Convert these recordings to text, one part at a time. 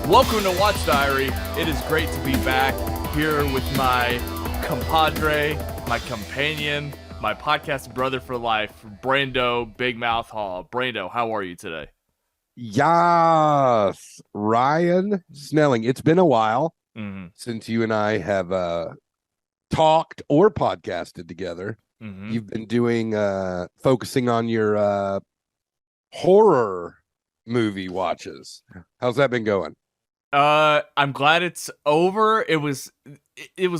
Welcome to Watch Diary. It is great to be back here with my compadre, my companion, my podcast brother for life, Brando Big Mouth Hall. Brando, how are you today? Yes, Ryan Snelling. It's been a while Mm-hmm. since you and I have talked or podcasted together. Mm-hmm. You've been doing focusing on your horror movie watches. How's that been going? I'm glad it's over. It was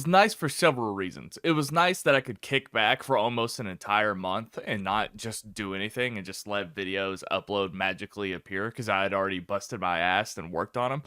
nice for several reasons. It was nice that I could kick back for almost an entire month and not just do anything and just let videos upload magically appear because I had already busted my ass and worked on them.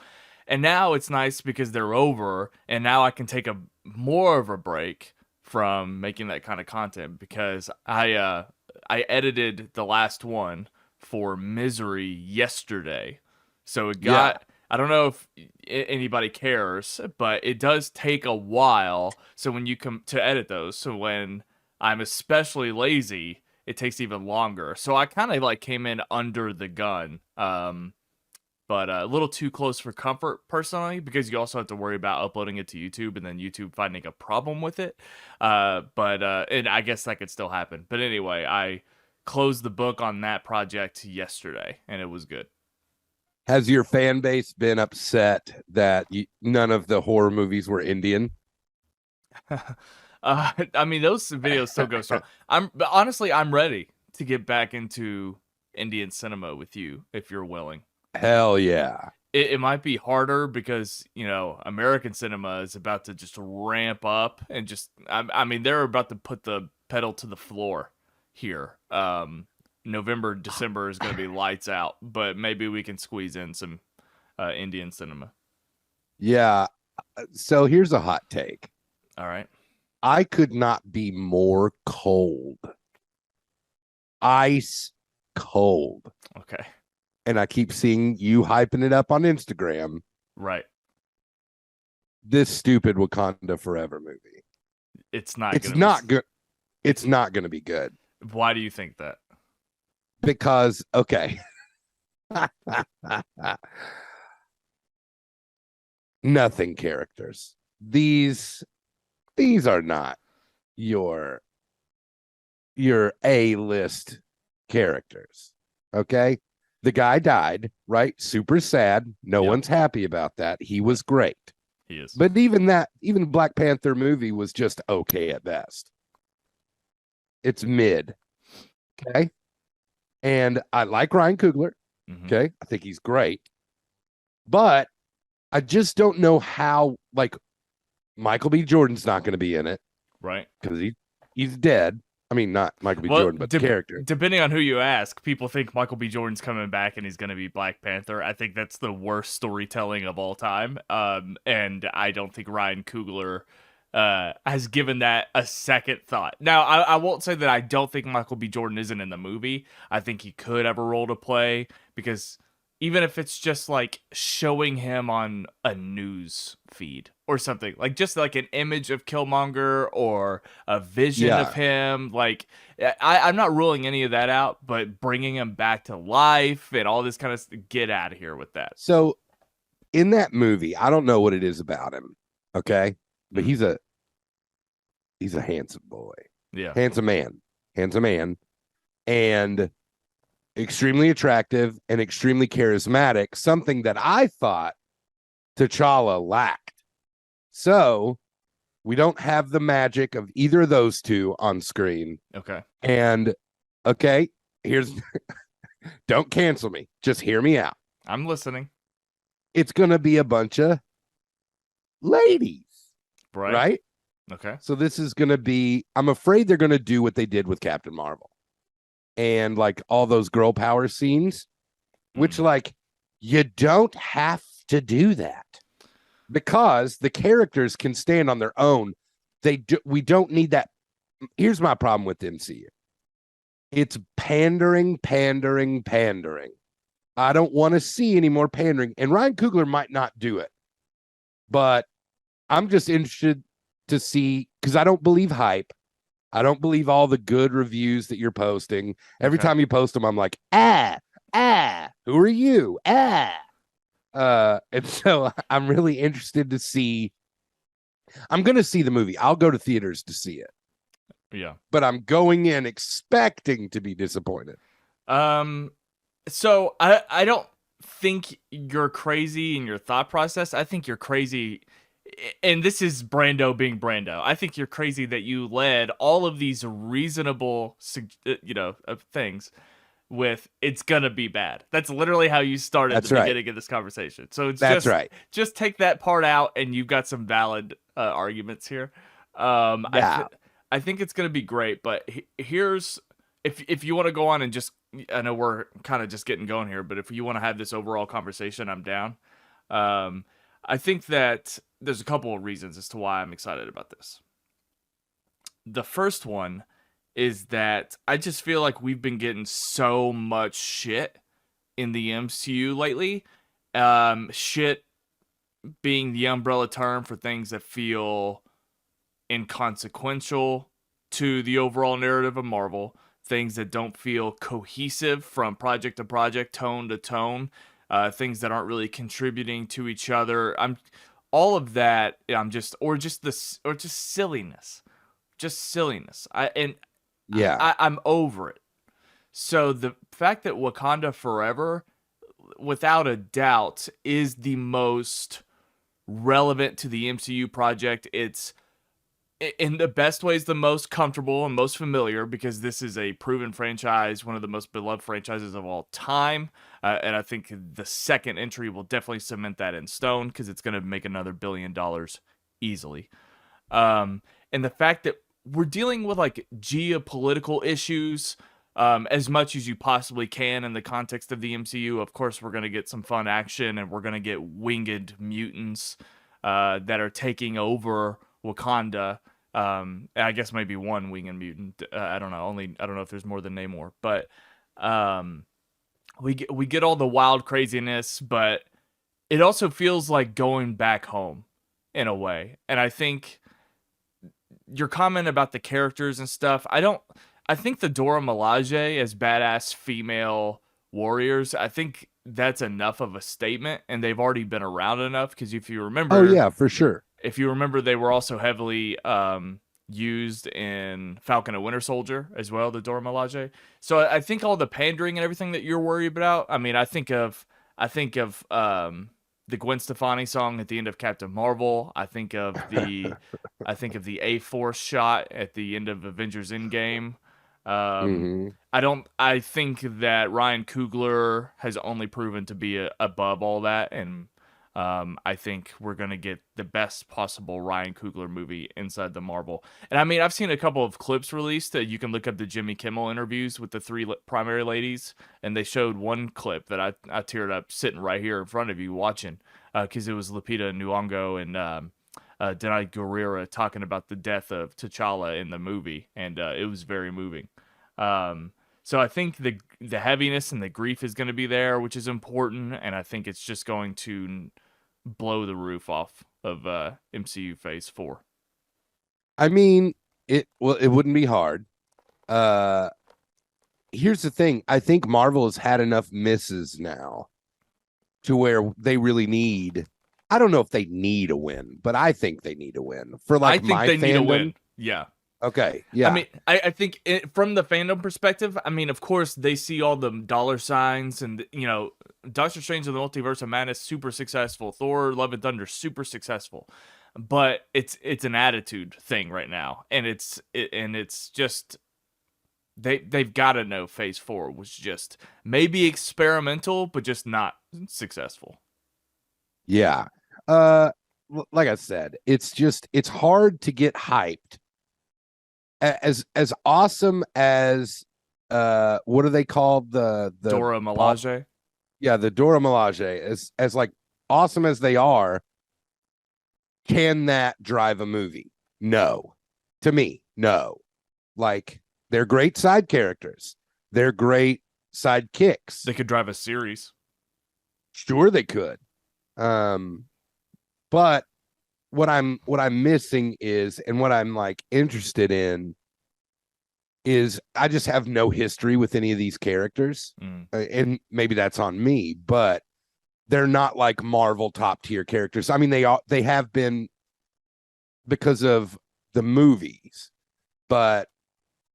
And now it's nice because they're over and now I can take a more of a break from making that kind of content because I edited the last one for Misery yesterday. So it got I don't know if anybody cares, but it does take a while. So when you come to edit those, so when I'm especially lazy, it takes even longer. So I kind of like came in under the gun, but a little too close for comfort personally, because you also have to worry about uploading it to YouTube and then YouTube finding a problem with it. And I guess that could still happen. But anyway, I closed the book on that project yesterday, and it was good. Has your fan base been upset that none of the horror movies were Indian? I mean, those videos still go strong. But honestly, I'm ready to get back into Indian cinema with you if you're willing. Hell yeah. It might be harder because, American cinema is about to just ramp up and just, I mean, they're about to put the pedal to the floor here. November, December is going to be lights out, but maybe we can squeeze in some Indian cinema. Yeah. So here's a hot take. All right. I could not be more cold. Ice cold. Okay. And I keep seeing you hyping it up on Instagram. Right. This stupid Wakanda Forever movie. It's not good. It's not going to be good. Why do you think that? Because, okay. Nothing characters. These are not your A-list characters. Okay? The guy died, right? Super sad. No one's happy about that. He was great. He is. But even the Black Panther movie was just okay at best. It's mid. Okay? And I like Ryan Coogler. Mm-hmm. Okay? I think he's great. But I just don't know how, like, Michael B. Jordan's not going to be in it. Right. Because he's dead. I mean, not Michael B. Jordan, but the character. Depending on who you ask, people think Michael B. Jordan's coming back and he's going to be Black Panther. I think that's the worst storytelling of all time. And I don't think Ryan Coogler has given that a second thought. Now, I won't say that I don't think Michael B. Jordan isn't in the movie. I think he could have a role to play because even if it's just like showing him on a news feed or something, like just like an image of Killmonger or a vision of him, like I'm not ruling any of that out, but bringing him back to life and all this kind of stuff, get out of here with that. So in that movie, I don't know what it is about him, okay? But he's a handsome boy. Yeah. Handsome man. And extremely attractive and extremely charismatic, something that I thought T'Challa lacked. So we don't have the magic of either of those two on screen. Okay. And here's don't cancel me. Just hear me out. I'm listening. It's going to be a bunch of ladies. Right? Okay. So this is going to be, I'm afraid they're going to do what they did with Captain Marvel. And like all those girl power scenes, which like you don't have to do that because the characters can stand on their own. We don't need that. Here's my problem with MCU. It's pandering. I don't want to see any more pandering. And Ryan Coogler might not do it, but I'm just interested to see, because I don't believe hype. I don't believe all the good reviews that you're posting. Every time you post them, I'm like, who are you? And so I'm really interested to see. I'm going to see the movie. I'll go to theaters to see it, Yeah. but I'm going in expecting to be disappointed. So I don't think you're crazy in your thought process. I think you're crazy, and this is Brando being Brando. I think you're crazy that you led all of these reasonable, things with "it's gonna be bad." That's literally how you started the That's right. beginning of this conversation. So it's That's right. just take that part out, and you've got some valid arguments here. Um, I Yeah. th- I think it's gonna be great, but here's if you want to go on and just, I know we're kind of just getting going here, but if you want to have this overall conversation, I'm down. Um, I think that there's a couple of reasons as to why I'm excited about this. The first one is that I just feel like we've been getting so much shit in the MCU lately. Shit being the umbrella term for things that feel inconsequential to the overall narrative of Marvel, things that don't feel cohesive from project to project, tone to tone, things that aren't really contributing to each other. I'm all of that. I'm just or just silliness, just silliness. Yeah. I'm over it. So the fact that Wakanda Forever, without a doubt, is the most relevant to the MCU project. It's in the best ways the most comfortable and most familiar, because this is a proven franchise, one of the most beloved franchises of all time, and I think the second entry will definitely cement that in stone, because it's going to make another $1 billion easily. And the fact that we're dealing with like geopolitical issues, as much as you possibly can in the context of the MCU. Of course, we're going to get some fun action, and we're going to get winged mutants that are taking over Wakanda. I guess maybe one winged mutant. I don't know. I don't know if there's more than Namor, but we get all the wild craziness, but it also feels like going back home in a way. And I think your comment about the characters and stuff, I think the Dora Milaje as badass female warriors, I think that's enough of a statement, and they've already been around enough, because Oh yeah, for sure. if you remember, they were also heavily used in Falcon and Winter Soldier as well, the Dora Milaje. So I think all the pandering and everything that you're worried about, I mean, I think of the Gwen Stefani song at the end of Captain Marvel. I think of the A Force shot at the end of Avengers Endgame. Hmm. I think that Ryan Coogler has only proven to be above all that, and I think we're gonna get the best possible Ryan Coogler movie inside the Marvel. And I mean, I've seen a couple of clips released that you can look up the Jimmy Kimmel interviews with the three primary ladies, and they showed one clip that I teared up sitting right here in front of you watching, because it was Lupita Nyong'o and Denai Guerrera talking about the death of T'Challa in the movie, and it was very moving. So I think the heaviness and the grief is going to be there, which is important, and I think it's just going to blow the roof off of MCU Phase 4. I mean, it wouldn't be hard. Uh Here's the thing. I think Marvel has had enough misses now to where they really need, I don't know if they need a win, but I think they need a win for I like think my they need a fandom. win. Yeah. Okay. I Yeah. mean, I think from the fandom perspective, I mean, of course, they see all the dollar signs, and, Doctor Strange and the Multiverse of Madness, super successful. Thor, Love and Thunder, super successful. But it's an attitude thing right now, and it's just they've got to know Phase 4 was just maybe experimental, but just not successful. Yeah. Like I said, it's hard to get hyped. As awesome as what are they called? The Dora Milaje. Yeah, the Dora Milaje, as like awesome as they are, can that drive a movie? No. To me, no. Like, they're great side characters. They're great sidekicks. They could drive a series. Sure they could. But what I'm missing is, and what I'm like interested in is, I just have no history with any of these characters. Mm. And maybe that's on me, but they're not like Marvel top tier characters. I mean, they have been because of the movies, but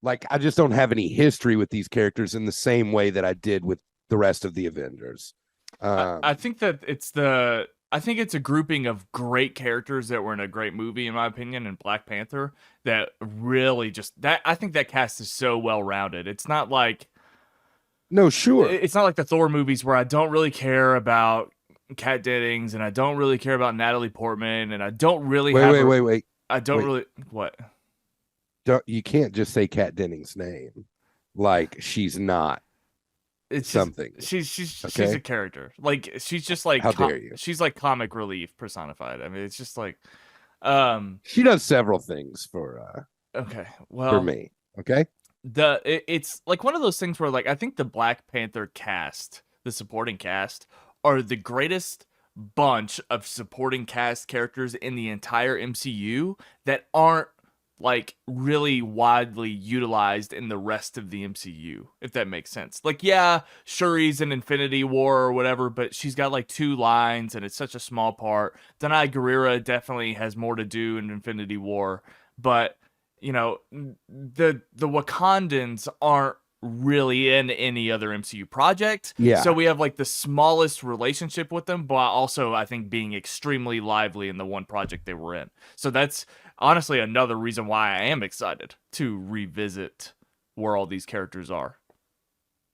like I just don't have any history with these characters in the same way that I did with the rest of the Avengers. I think that I think it's a grouping of great characters that were in a great movie, in my opinion, in Black Panther, that really just that I think that cast is so well rounded. No, sure. It's not like the Thor movies where I don't really care about Kat Dennings and I don't really care about Natalie Portman and I don't really Wait. I don't Wait. really what? You can't just say Kat Dennings' name like she's not It's something. just Okay? she's a character. Like she's just like How dare you? she's like comic relief personified. I mean, it's just like She does several things for okay. for Well, me. Okay. it's like one of those things where like I think the Black Panther cast, the supporting cast, are the greatest bunch of supporting cast characters in the entire MCU that aren't like really widely utilized in the rest of the MCU, if that makes sense. Like, yeah, Shuri's in Infinity War or whatever, but she's got like 2 lines and it's such a small part. Danai Gurira definitely has more to do in Infinity War, but the Wakandans aren't really in any other MCU project. Yeah. So we have like the smallest relationship with them, but also I think being extremely lively in the one project they were in. So that's honestly another reason why I am excited to revisit where all these characters are.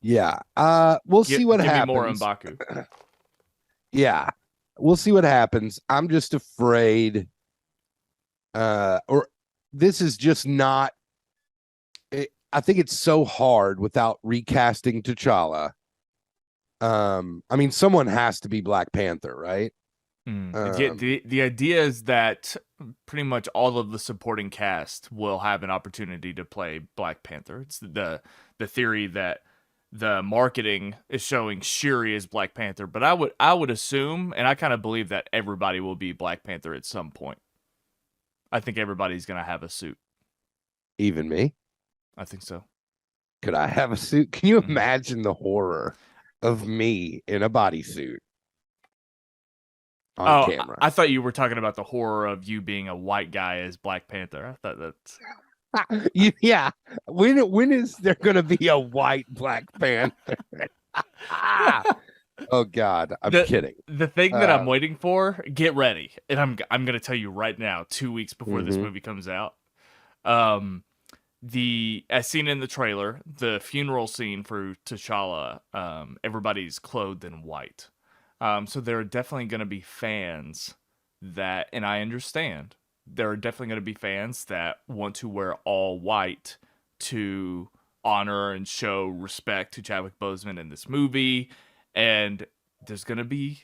Yeah. We'll see what Give happens. me more M'Baku. Yeah. We'll see what happens. I'm just afraid or this is just not I think it's so hard without recasting T'Challa. I mean, someone has to be Black Panther, right? The idea is that pretty much all of the supporting cast will have an opportunity to play Black Panther. It's the theory that the marketing is showing Shuri as Black Panther, but I would assume, and I kind of believe that everybody will be Black Panther at some point. I think everybody's gonna have a suit. Even me? I think so. Could I have a suit? Can you imagine the horror of me in a bodysuit on camera? I thought you were talking about the horror of you being a white guy as Black Panther. I thought that's yeah. When is there gonna be a white Black Panther? Oh God, I'm kidding. The thing that I'm waiting for, get ready, and I'm gonna tell you right now, 2 weeks before this movie comes out. As seen in the trailer, the funeral scene for T'Challa, everybody's clothed in white. So there are definitely going to be fans that, and I understand, there are definitely going to be fans that want to wear all white to honor and show respect to Chadwick Boseman in this movie. And there's going to be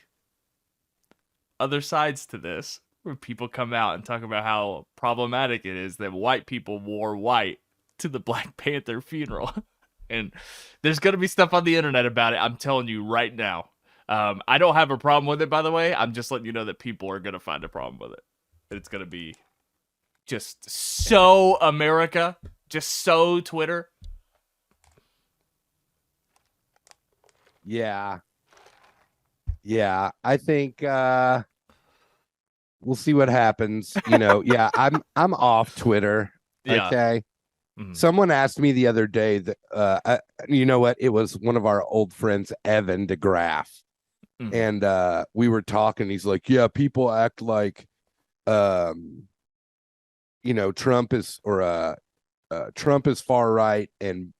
other sides to this where people come out and talk about how problematic it is that white people wore white to the Black Panther funeral. And there's going to be stuff on the internet about it. I'm telling you right now. I don't have a problem with it, by the way. I'm just letting you know that people are going to find a problem with it. It's going to be just so America, just so Twitter. Yeah. Yeah, I think we'll see what happens. Yeah, I'm off Twitter. Yeah. Okay. Someone asked me the other day that you know what? It was one of our old friends, Evan DeGraff. And we were talking. He's like, yeah, people act like Trump is far right and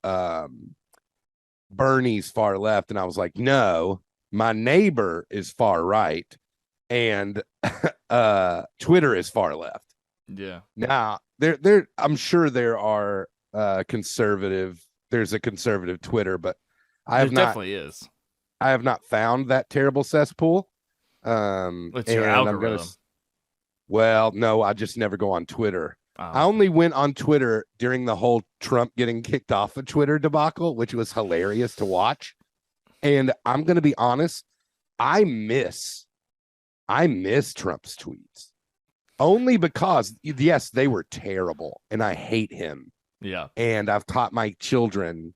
Bernie's far left. And I was like, no, my neighbor is far right and Twitter is far left. Yeah. Now I'm sure there are there's a conservative Twitter, but definitely is. I have not found that terrible cesspool. What's your algorithm? Well, no, I just never go on Twitter. I only went on Twitter during the whole Trump getting kicked off of Twitter debacle, which was hilarious to watch. And I'm going to be honest, I miss Trump's tweets. Only because, yes, they were terrible, and I hate him. Yeah. And I've taught my children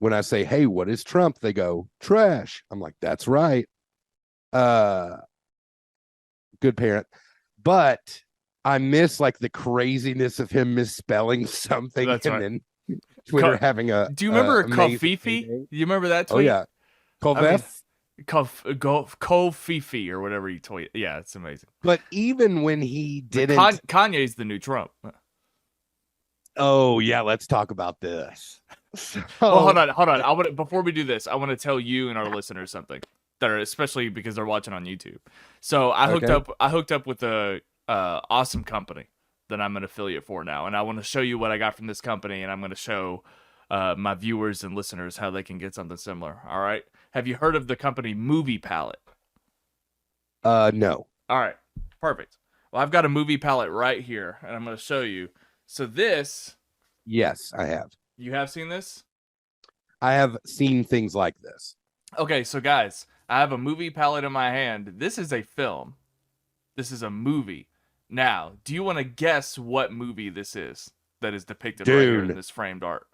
when I say, hey, what is Trump? They go, trash. I'm like, that's right. Uh, good parent, but I miss like the craziness of him misspelling something That's and right. then Twitter having Do you remember amazing Kofifi? heyday. You remember that Oh tweet? yeah, I mean, Kovef. Kofifi or whatever you tweet. Yeah, it's amazing. But even when he The didn't, Kanye's the new Trump. oh yeah, let's talk about this. Well, hold So on, hold on. I want before we do this, I want to tell you and our listeners something that are especially because they're watching on YouTube. So okay, I hooked up with a awesome company that I'm an affiliate for now, and I want to show you what I got from this company, and I'm going to show my viewers and listeners how they can get something similar. All right. Have you heard of the company Movie Palette? no, All right. Perfect. Well, I've got a movie palette right here, and I'm going to show you. So this, yes, I have. you have seen this? I have seen things like this. Okay, so guys, I have a movie palette in my hand. This is a film. This is a movie. Now, do you want to guess what movie this is that is depicted right here in Dune, this framed art?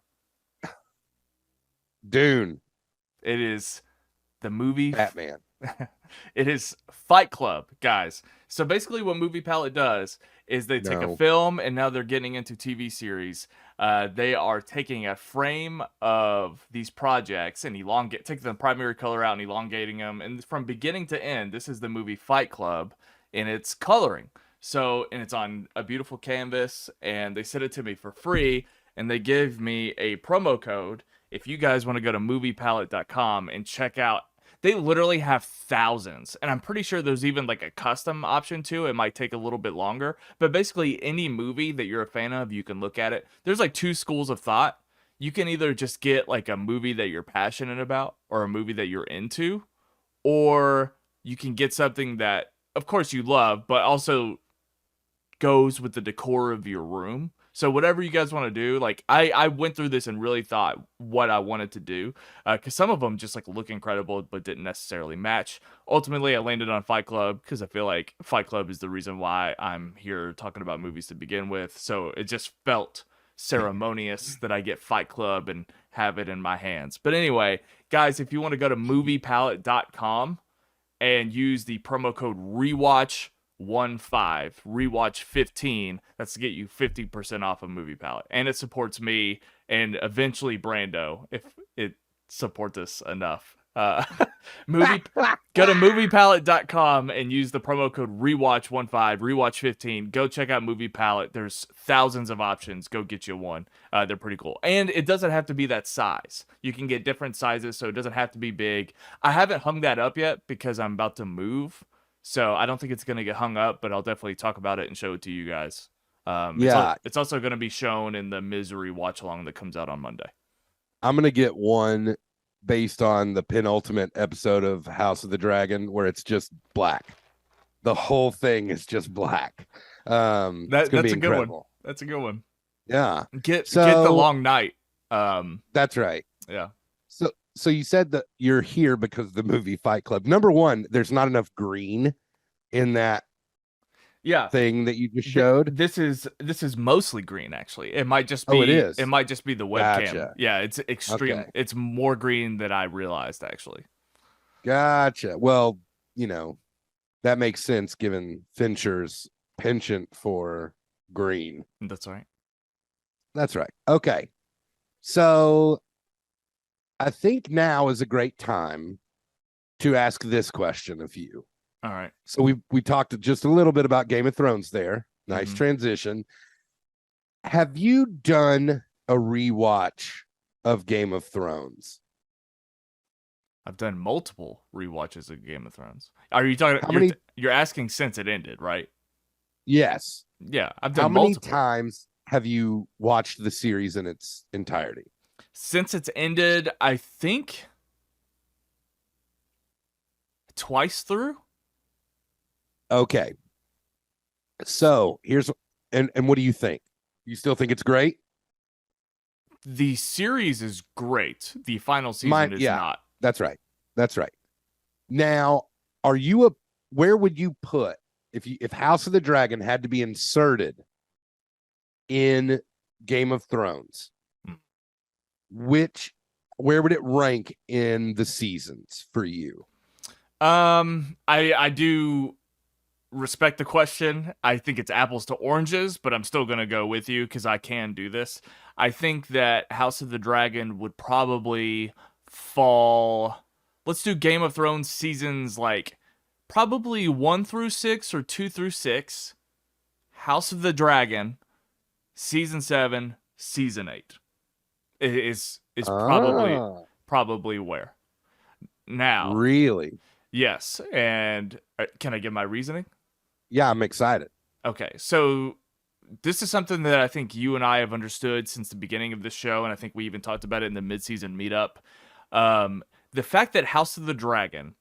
Dune, It is the movie. Batman. It is Fight Club, guys. So basically, what Movie Palette does is they take a No, film and now they're getting into TV series. They are taking a frame of these projects and taking the primary color out and elongating them. And from beginning to end, this is the movie Fight Club, and it's coloring. So, and it's on a beautiful canvas, and they sent it to me for free, and they give me a promo code if you guys want to go to moviepalette.com and check out. They literally have thousands, and I'm pretty sure there's even like a custom option too. It might take a little bit longer, but basically any movie that you're a fan of, you can look at it. There's like two schools of thought. You can either just get like a movie that you're passionate about or a movie that you're into, or you can get something that of course you love but also goes with the decor of your room. So whatever you guys want to do, like I went through this and really thought what I wanted to do, because some of them just like look incredible but didn't necessarily match. Ultimately, I landed on Fight Club because I feel like Fight Club is the reason why I'm here talking about movies to begin with. So it just felt ceremonious that I get Fight Club and have it in my hands. But anyway, guys, if you want to go to moviepalette.com and use the promo code rewatch 15, that's to get you 50% off of Movie Palette, and it supports me and eventually Brando if it supports us enough. movie Go to moviepalette.com and use the promo code rewatch 15. Go check out Movie Palette. There's thousands of options. Go get you one. They're pretty cool, and it doesn't have to be that size. You can get different sizes, so it doesn't have to be big. I haven't hung that up yet because I'm about to move, so I don't think it's gonna get hung up. But I'll definitely talk about it and show it to you guys. yeah, It's also going to be shown in the Misery watch along that comes out on Monday. I'm gonna get one based on the penultimate episode of House of the Dragon where it's just black. The whole thing is just black. It's gonna be That's a good one. incredible. That's a good one. Yeah. Get the So long night. that's right. Yeah. So you said that you're here because of the movie Fight Club. Number one, there's not enough green in that Yeah. thing that you just showed. This is mostly green actually. It might just Oh, it be is. the webcam. Gotcha. Yeah, it's extreme. Okay. It's more green than I realized actually. Gotcha. Well, that makes sense given Fincher's penchant for green. That's right. That's right. Okay. So I think now is a great time to ask this question of you. All right. So we talked just a little bit about Game of Thrones there. Nice Mhm. transition. Have you done a rewatch of Game of Thrones? I've done multiple rewatches of Game of Thrones. Are you talking? How many? You're asking since it ended, right? Yes. Yeah, I've done How many multiple. times have you watched the series in its entirety? Since it's ended, I think twice through. Okay. So here's and what do you think? You still think it's great? The series is great. The final season is not. That's right. That's right. Now, where would you put if House of the Dragon had to be inserted in Game of Thrones? Hmm. Where would it rank in the seasons for you? I do respect the question. I think it's apples to oranges, but I'm still gonna go with you because I can do this. I think that House of the Dragon would probably fall. Let's do Game of Thrones seasons like probably 1 through 6 or 2 through 6. House of the Dragon season 7, season 8 is Ah, probably where now. really? Yes, and can I give my reasoning? Yeah, I'm excited. Okay, so this is something that I think you and I have understood since the beginning of the show, and I think we even talked about it in the midseason meetup. The fact that House of the Dragon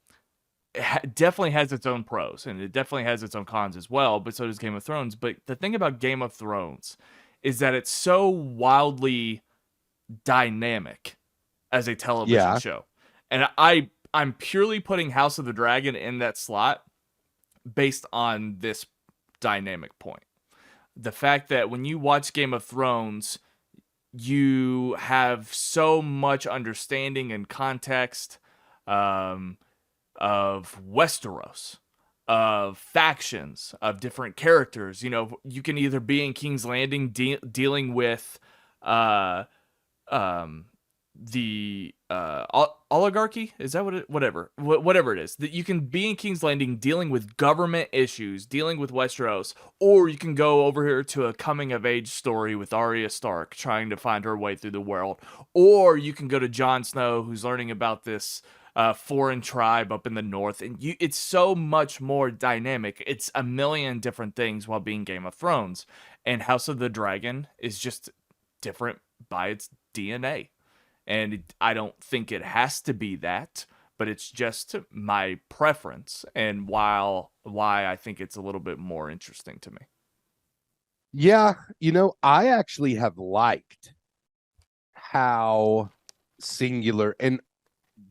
definitely has its own pros, and it definitely has its own cons as well, but so does Game of Thrones. But the thing about Game of Thrones is that it's so wildly dynamic as a television Yeah. show. And I'm purely putting House of the Dragon in that slot based on this dynamic point. The fact that when you watch Game of Thrones, you have so much understanding and context um, of Westeros, of factions, of different characters. You know, you can either be in King's Landing dealing with uh, um, the oligarchy, is that what it, whatever it is, that you can be in King's Landing dealing with government issues, dealing with Westeros, or you can go over here to a coming of age story with Arya Stark trying to find her way through the world, or you can go to Jon Snow who's learning about this foreign tribe up in the north, and it's so much more dynamic. It's a million different things while being Game of Thrones, and House of the Dragon is just different by its DNA. And I don't think it has to be that, but it's just my preference and why I think it's a little bit more interesting to me. Yeah, I actually have liked how singular and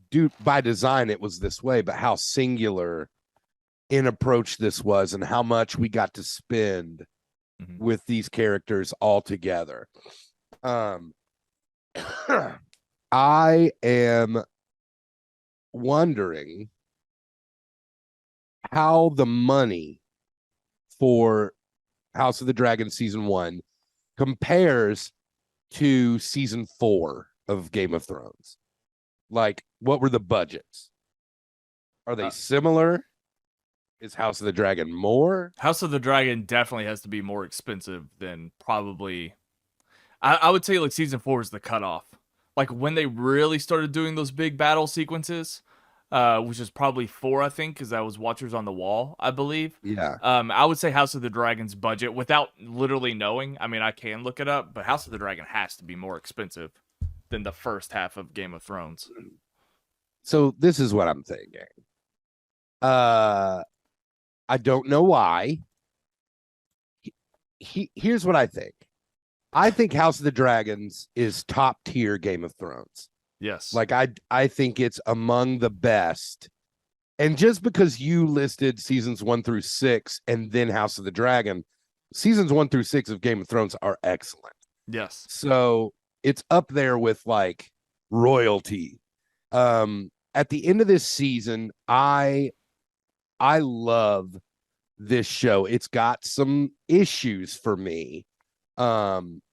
dude by design it was this way, but how singular in approach this was and how much we got to spend with these characters all together. Um I am wondering how the money for House of the Dragon season 1 compares to season 4 of Game of Thrones. Like, what were the budgets? Are they similar? Is House of the Dragon more? House of the Dragon definitely has to be more expensive than probably. I would say like season 4 is the cutoff. Like when they really started doing those big battle sequences, which is probably 4, I think, because that was Watchers on the Wall, I believe. Yeah. I would say House of the Dragon's budget, without literally knowing. I mean, I can look it up, but House of the Dragon has to be more expensive than the first half of Game of Thrones. So this is what I'm thinking. I don't know why. Here's what I think. I think House of the Dragons is top tier Game of Thrones. Yes. Like I think it's among the best. And just because you listed seasons 1 through 6 and then House of the Dragon, seasons 1 through 6 of Game of Thrones are excellent. Yes. So it's up there with like royalty. At the end of this season, I love this show. It's got some issues for me.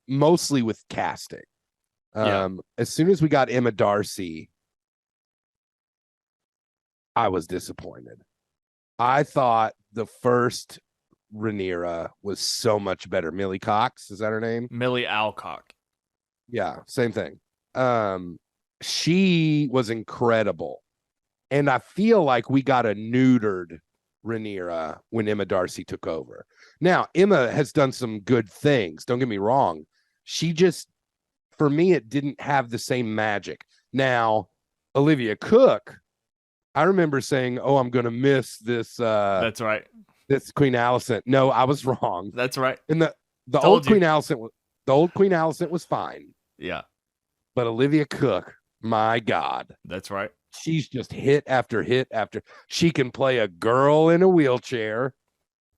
Mostly with casting. As soon as we got Emma Darcy, I was disappointed. I thought the first Rhaenyra was so much better. Millie Cox, is that her name? Millie Alcock. Yeah, same thing. She was incredible. And I feel like we got a neutered Rhaenyra when Emma Darcy took over. Now, Emma has done some good things. Don't get me wrong. She just, for me, it didn't have the same magic. Now, Olivia Cook, I remember saying, "Oh, I'm going to miss this." That's right. This Queen Alicent. No, I was wrong. That's right. And the Told old you. Queen Alicent was fine. Yeah. But Olivia Cook, my God. That's right. She's just hit after hit after. She can play a girl in a wheelchair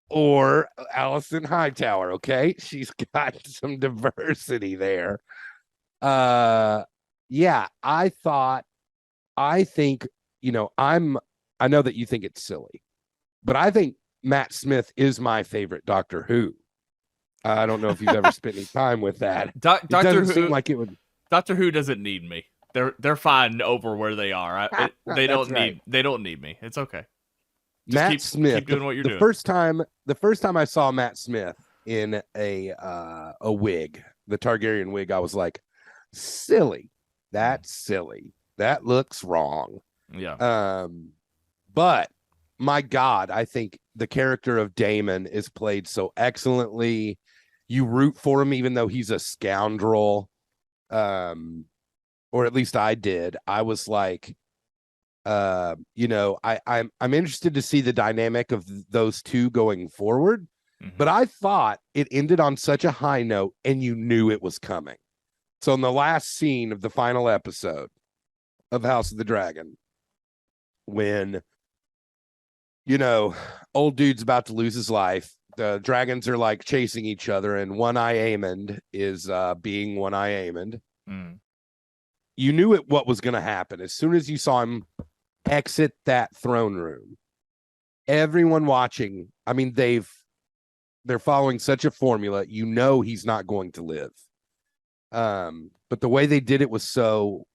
or Allison Hightower. Okay. She's got some diversity there. Yeah, I think, I'm I know that you think it's silly, but I think Matt Smith is my favorite Doctor Who. I don't know if you've ever spent any time with that. It Doctor doesn't Who, seem like it would. Doctor Who doesn't need me. They're fine over where they are. They That's don't right. need me. It's okay. Just Matt Smith. keep doing what you're The doing. first time I saw Matt Smith in a wig, the Targaryen wig, I was like, silly. That's silly. That looks wrong. Yeah. But my God, I think the character of Damon is played so excellently. You root for him, even though he's a scoundrel. Or at least I did. I was like, I'm interested to see the dynamic of those two going forward. Mm-hmm. But I thought it ended on such a high note, and you knew it was coming. So in the last scene of the final episode of House of the Dragon, when old dude's about to lose his life, the dragons are like chasing each other, and One-Eye Aemond is being One-Eye Aemond. Mm. You knew what was going to happen as soon as you saw him exit that throne room. Everyone watching, I mean, they're following such a formula. He's not going to live. But the way they did it was so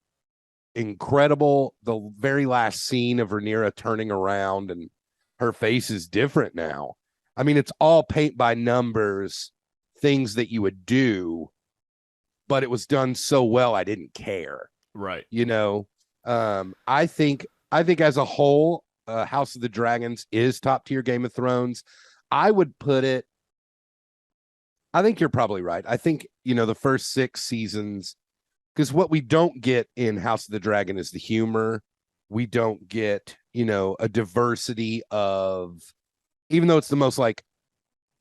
incredible. The very last scene of Rhaenyra turning around and her face is different now. I mean, it's all paint by numbers, things that you would do, but it was done so well I didn't care. Right. I think as a whole, House of the Dragons is top tier Game of Thrones. I would put it. I think you're probably right. I think the first 6 seasons, because what we don't get in House of the Dragon is the humor. We don't get a diversity of, even though it's the most like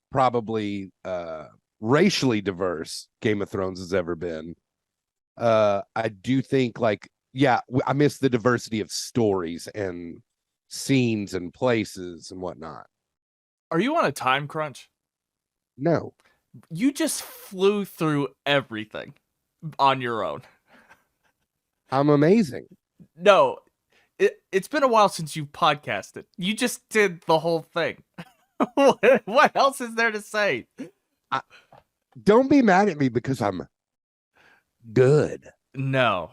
probably racially diverse Game of Thrones has ever been. I do think I miss the diversity of stories and scenes and places and whatnot. Are you on a time crunch? No, You just flew through everything on your own. I'm amazing. No, it's been a while since you podcasted. You just did the whole thing. What else is there to say? Don't be mad at me because I'm good. No.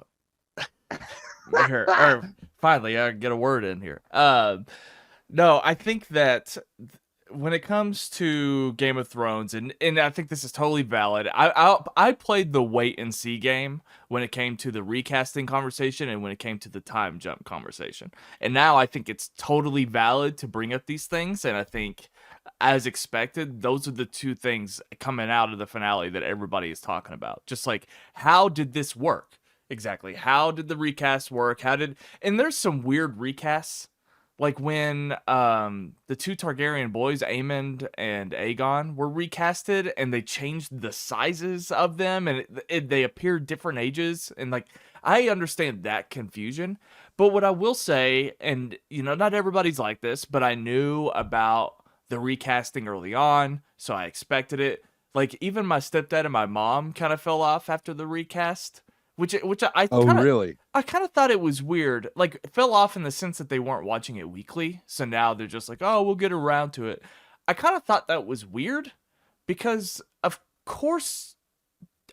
Finally, I get a word in here. No, I think that when it comes to Game of Thrones, and I think this is totally valid. I played the wait and see game when it came to the recasting conversation and when it came to the time jump conversation. And now I think it's totally valid to bring up these things. And I think, as expected, those are the two things coming out of the finale that everybody is talking about. Just like, how did this work? Exactly. How did the recast work? And there's some weird recasts. Like when the two Targaryen boys, Aemond and Aegon, were recasted, and they changed the sizes of them, and they appeared different ages, and like I understand that confusion. But what I will say, and not everybody's like this, but I knew about the recasting early on, so I expected it. Like even my stepdad and my mom kind of fell off after the recast. Which Really? I kind of thought it was weird. Like, it fell off in the sense that they weren't watching it weekly. So now they're just like, oh, we'll get around to it. I kind of thought that was weird because, of course,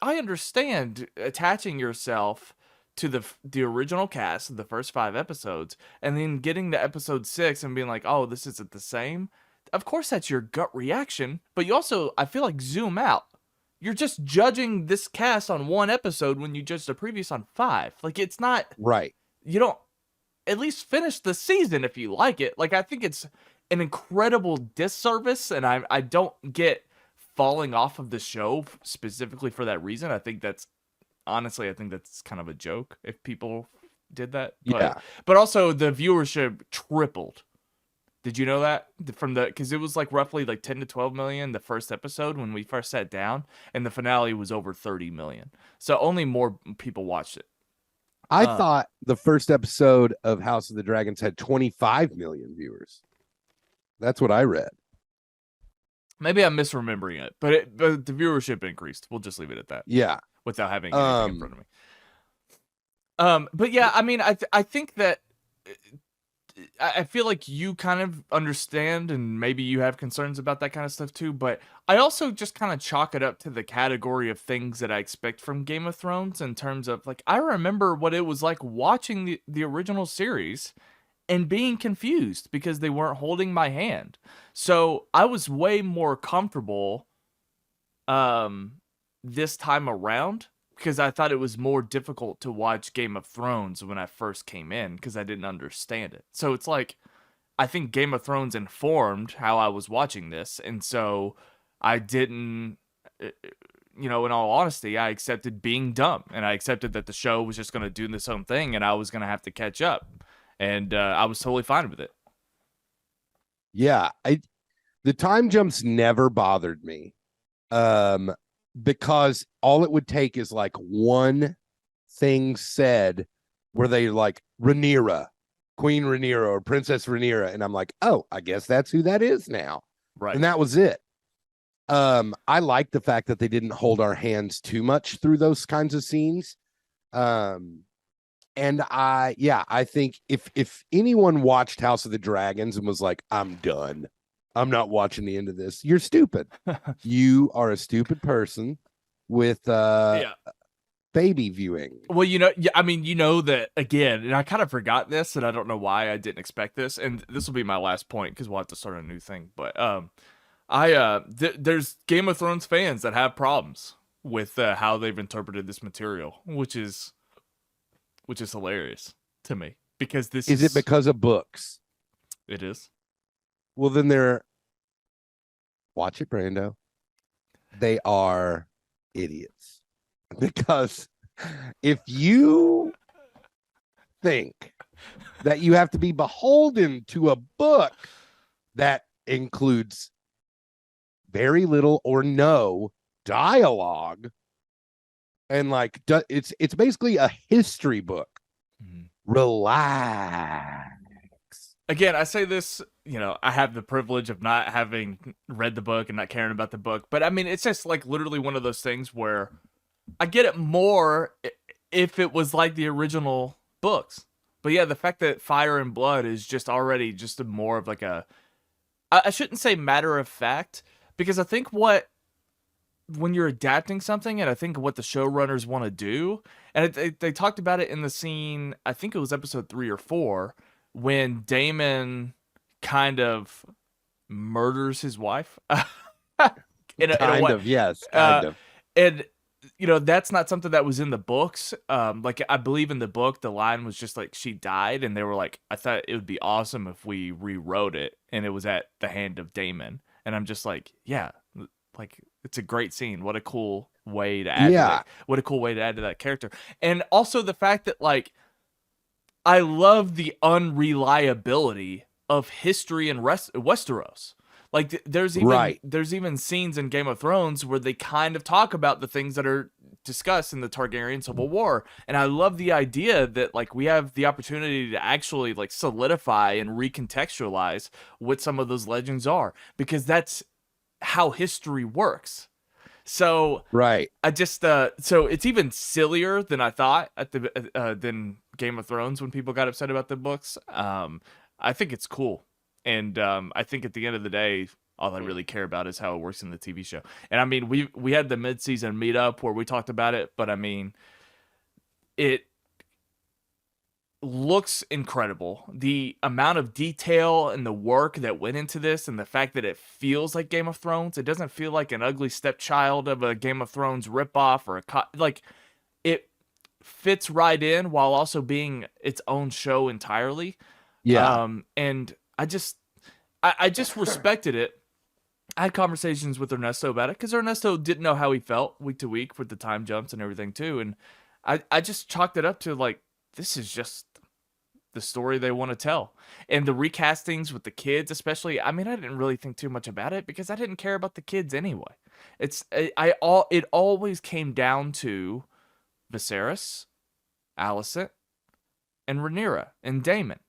I understand attaching yourself to the original cast, the first 5 episodes, and then getting to episode 6 and being like, oh, this isn't the same. Of course, that's your gut reaction. But you also, I feel like, zoom out. You're just judging this cast on 1 episode when you judged the previous on 5. Like, it's not Right. You don't at least finish the season if you like it. Like, I think it's an incredible disservice, and I don't get falling off of the show specifically for that reason. I think that's honestly, I think that's kind of a joke if people did that. Yeah. But also the viewership tripled. Did you know that because it was like roughly like 10 to 12 million the first episode when we first sat down, and the finale was over 30 million. So only more people watched it. I thought the first episode of House of the Dragons had 25 million viewers. That's what I read. Maybe I'm misremembering it, but the viewership increased. We'll just leave it at that. Yeah. Without having anything in front of me. But yeah, I mean, I think that I feel like you kind of understand and maybe you have concerns about that kind of stuff too, but I also just kind of chalk it up to the category of things that I expect from Game of Thrones in terms of like I remember what it was like watching the original series and being confused because they weren't holding my hand. So I was way more comfortable um this time around because I thought it was more difficult to watch Game of Thrones when I first came in because I didn't understand it. So it's like I think Game of Thrones informed how I was watching this, and so I didn't uh, in all honesty, I accepted being dumb and I accepted that the show was just going to do this own thing and I was going to have to catch up. And I was totally fine with it. Yeah, the time jumps never bothered me. Because all it would take is like one thing said where they like Rhaenyra, Queen Rhaenyra or Princess Rhaenyra, and I'm like, oh, I guess that's who that is now. Right. And that was it. I like the fact that they didn't hold our hands too much through those kinds of scenes. And I think if anyone watched House of the Dragons and was like, I'm done, I'm not watching the end of this, you're stupid. You are a stupid person with Yeah. baby viewing. Well, I mean, that again, and I kind of forgot this, and I don't know why I didn't expect this, and this will be my last point because we'll have to start a new thing. But there's Game of Thrones fans that have problems with how they've interpreted this material, which is hilarious to me because this Is it because of books? It is. Well, then watch it, Brando. They are idiots. Because if you think that you have to be beholden to a book that includes very little or no dialogue, and like it's basically a history book. Mm-hmm. Relax. Again, I say this, I have the privilege of not having read the book and not caring about the book, but I mean, it's just like literally one of those things where I get it more if it was like the original books. But yeah, the fact that Fire and Blood is just already just more of like I shouldn't say matter of fact, because I think when you're adapting something, and I think what the showrunners want to do, and they talked about it in the scene, I think it was episode 3 or 4, when Damon kind of murders his wife. in a way. Yes, kind of. And that's not something that was in the books. Like I believe in the book, the line was just like she died, and they were like, I thought it would be awesome if we rewrote it, and it was at the hand of Damon. And I'm just like, yeah, like it's a great scene. What a cool way to add. Yeah. What a cool way to add to that character, and also the fact that like I love the unreliability of history in Westeros. Like there's even scenes in Game of Thrones where they kind of talk about the things that are discussed in the Targaryen Civil War, and I love the idea that like we have the opportunity to actually like solidify and recontextualize what some of those legends are, because that's how history works. So right, I just so it's even sillier than I thought than Game of Thrones when people got upset about the books. I think it's cool. And I think at the end of the day, all I really care about is how it works in the TV show. And I mean, we had the mid-season meetup where we talked about it, but I mean, it looks incredible. The amount of detail and the work that went into this, and the fact that it feels like Game of Thrones, it doesn't feel like an ugly stepchild of a Game of Thrones ripoff or like it fits right in while also being its own show entirely. Yeah. And I just respected it. I had conversations with Ernesto about it because Ernesto didn't know how he felt week to week with the time jumps and everything too. And I just chalked it up to like, this is just the story they want to tell. And the recastings with the kids, especially, I mean, I didn't really think too much about it because I didn't care about the kids anyway. It always came down to Viserys, Alicent, and Rhaenyra and Damon.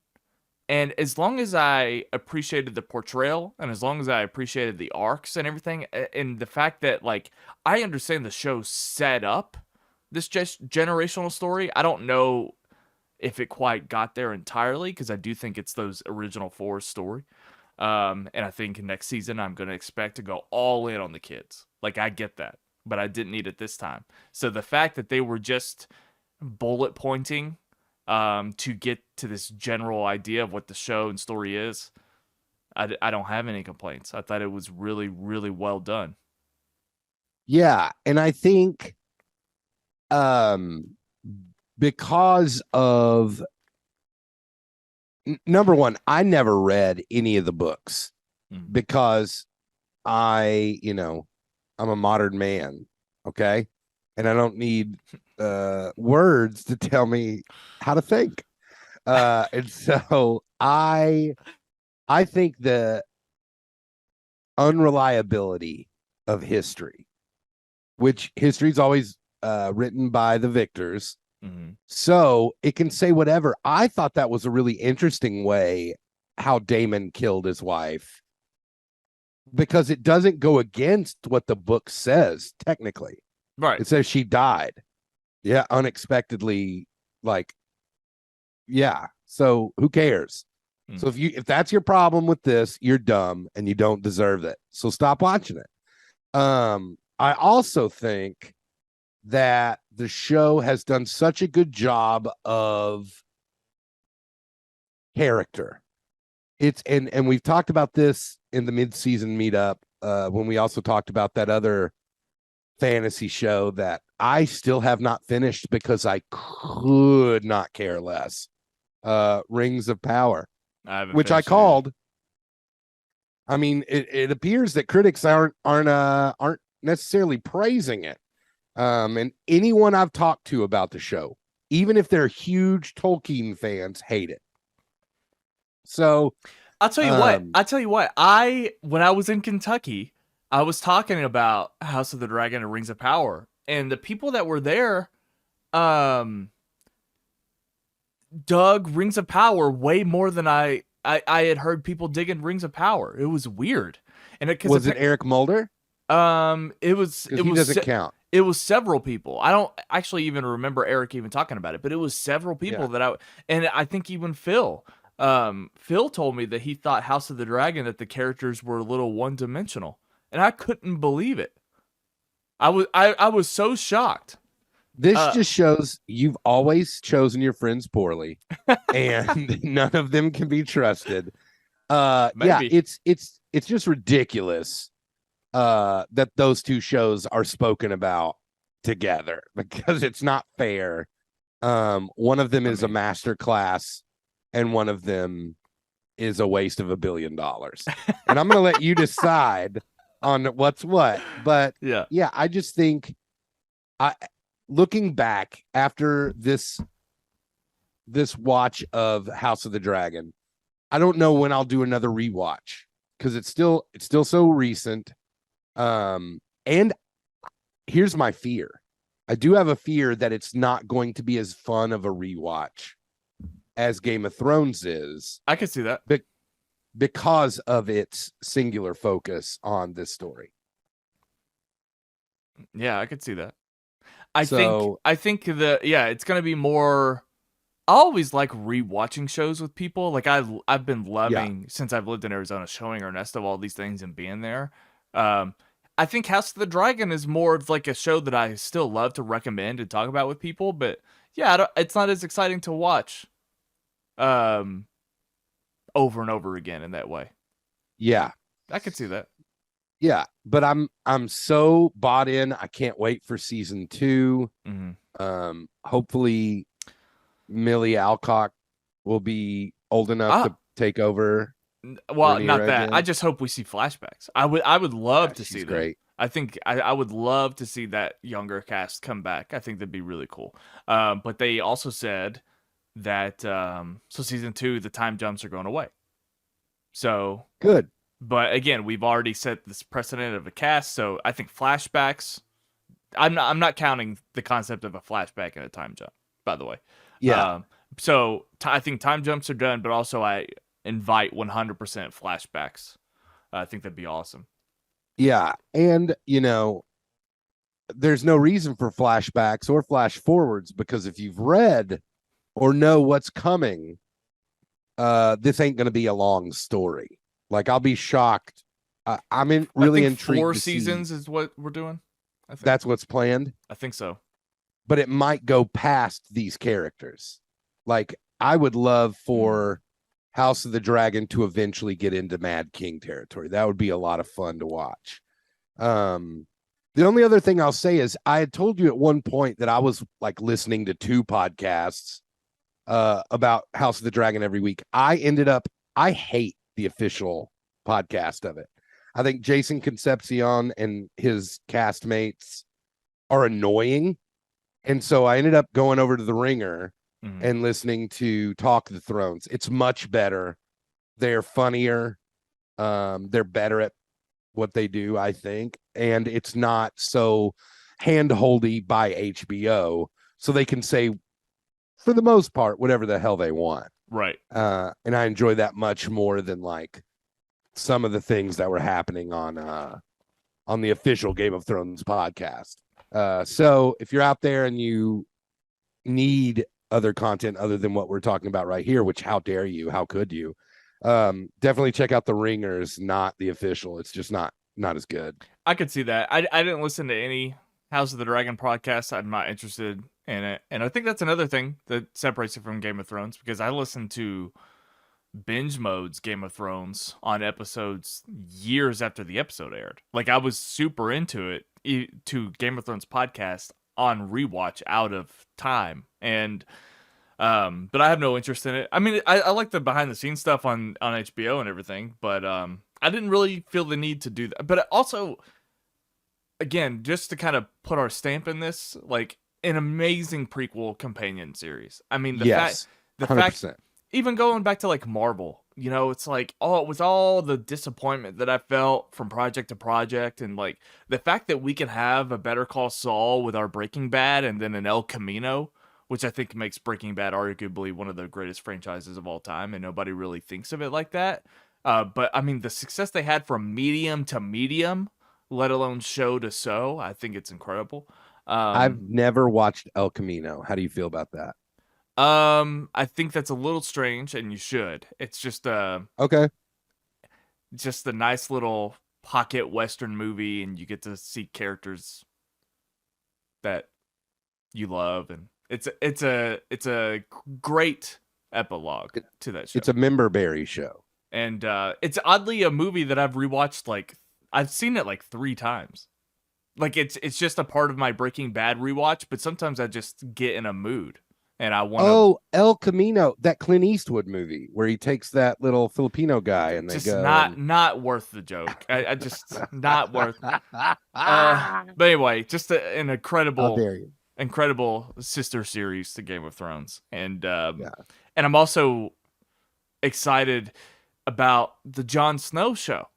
And as long as I appreciated the portrayal, and as long as I appreciated the arcs and everything, and the fact that, like, I understand the show set up this just generational story. I don't know if it quite got there entirely, because I do think it's those original four story. And I think next season I'm going to expect to go all in on the kids. Like, I get that, but I didn't need it this time. So the fact that they were just bullet pointing to get to this general idea of what the show and story is, I don't have any complaints. I thought it was really, really well done. Yeah, and I think um because of number one, I never read any of the books because I'm a modern man, okay? And I don't need words to tell me how to think. And so I think the unreliability of history, which history is always written by the victors, so it can say whatever. I thought that was a really interesting way how Damon killed his wife, because it doesn't go against what the book says technically. Right. It says she died. Yeah, unexpectedly, like, yeah. So who cares? So if that's your problem with this, you're dumb and you don't deserve it. So stop watching it. I also think that the show has done such a good job of character. It's and we've talked about this in the mid-season meetup when we also talked about that other fantasy show that I still have not finished because I could not care less. Rings of Power, which I called. I mean, it appears that critics aren't necessarily praising it. And anyone I've talked to about the show, even if they're huge Tolkien fans, hate it. So I'll tell you what. When I was in Kentucky, I was talking about House of the Dragon and Rings of Power, and the people that were there, dug Rings of Power way more than I had heard people digging Rings of Power. It was weird, and was it Eric Mulder? It was. He doesn't count. It was several people. I don't actually even remember Eric even talking about it, but it was several people and I think even Phil. Phil told me that he thought House of the Dragon that the characters were a little one-dimensional, and I couldn't believe it. I was so shocked. This just shows you've always chosen your friends poorly, and none of them can be trusted. Yeah, it's just ridiculous that those two shows are spoken about together, because it's not fair. One of them is a master class, and one of them is a waste of $1 billion. And I'm going to let you decide on what's what. But yeah, I just think looking back after this watch of House of the Dragon, I don't know when I'll do another rewatch, because it's still so recent. And here's my fear. I do have a fear that it's not going to be as fun of a rewatch as Game of Thrones is. I can see that. Because of its singular focus on this story. Yeah, I could see that. I think it's going to be more. I always like rewatching shows with people. Like I've been loving since I've lived in Arizona, showing Ernesto all these things and being there. I think House of the Dragon is more of like a show that I still love to recommend and talk about with people, but yeah, it's not as exciting to watch over and over again in that way. Yeah, I could see that. Yeah, but I'm so bought in. I can't wait for season 2. Hopefully Millie Alcock will be old enough to take over. Well, not that. Again. I just hope we see flashbacks. I would love to see that. Great. I think I would love to see that younger cast come back. I think that'd be really cool. But they also said that so season 2, the time jumps are going away. So good. But again, we've already set this precedent of a cast, so I think flashbacks. I'm not counting the concept of a flashback and a time jump, by the way. Yeah. I think time jumps are done, but also I invite 100% flashbacks. I think that'd be awesome. Yeah, and there's no reason for flashbacks or flash forwards, because if you've read or know what's coming, this ain't going to be a long story. Like, I'll be shocked. I Really think intrigued 4 to see. seasons is what we're doing. That's what's planned, I think so. but it might go past these characters. Like, I would love for House of the Dragon to eventually get into Mad King territory. That would be a lot of fun to watch. The only other thing I'll say is I had told you at one point that I was like listening to 2 podcasts about House of the Dragon every week. I hate the official podcast of it. I think Jason Concepcion and his castmates are annoying. And so I ended up going over to the Ringer and listening to Talk of the Thrones. It's much better. They're funnier. They're better at what they do, I think. And it's not so hand-holdy by HBO. So they can say, for the most part, whatever the hell they want. Right. And I enjoy that much more than like some of the things that were happening on the official Game of Thrones podcast. So if you're out there and you need other content other than what we're talking about right here, which how dare you? How could you? Definitely check out the Ringers, not the official. It's just not as good. I could see that. I didn't listen to any House of the Dragon podcast. I'm not interested in it. And I think that's another thing that separates it from Game of Thrones, because I listened to binge modes Game of Thrones on episodes years after the episode aired. Like, I was super into it, to Game of Thrones podcast on rewatch out of time. And but I have no interest in it. I mean, I like the behind the scenes stuff on HBO and everything, but I didn't really feel the need to do that. But also, again, just to kind of put our stamp in this, like, an amazing prequel companion series. I mean, Yes, the 100%. fact, even going back to like Marvel, you know, it's like, oh, it was all the disappointment that I felt from project to project, and like the fact that we can have a Better Call Saul with our Breaking Bad and then an El Camino, which I think makes Breaking Bad arguably one of the greatest franchises of all time, and nobody really thinks of it like that. But I mean, the success they had from medium to medium, let alone show to show, I think it's incredible. I've never watched El Camino. How do you feel about that? I think that's a little strange, and you should. It's Okay. just a nice little pocket western movie, and you get to see characters that you love, and it's a great epilogue to that show. It's a memberberry show. And it's oddly a movie that I've rewatched, like, I've seen it like 3 times. Like, it's just a part of my Breaking Bad rewatch, but sometimes I just get in a mood and I want to. Oh, El Camino, that Clint Eastwood movie where he takes that little Filipino guy and they just go. Not worth the joke. I just not worth. But anyway, just an incredible sister series to Game of Thrones, and and I'm also excited about the Jon Snow show.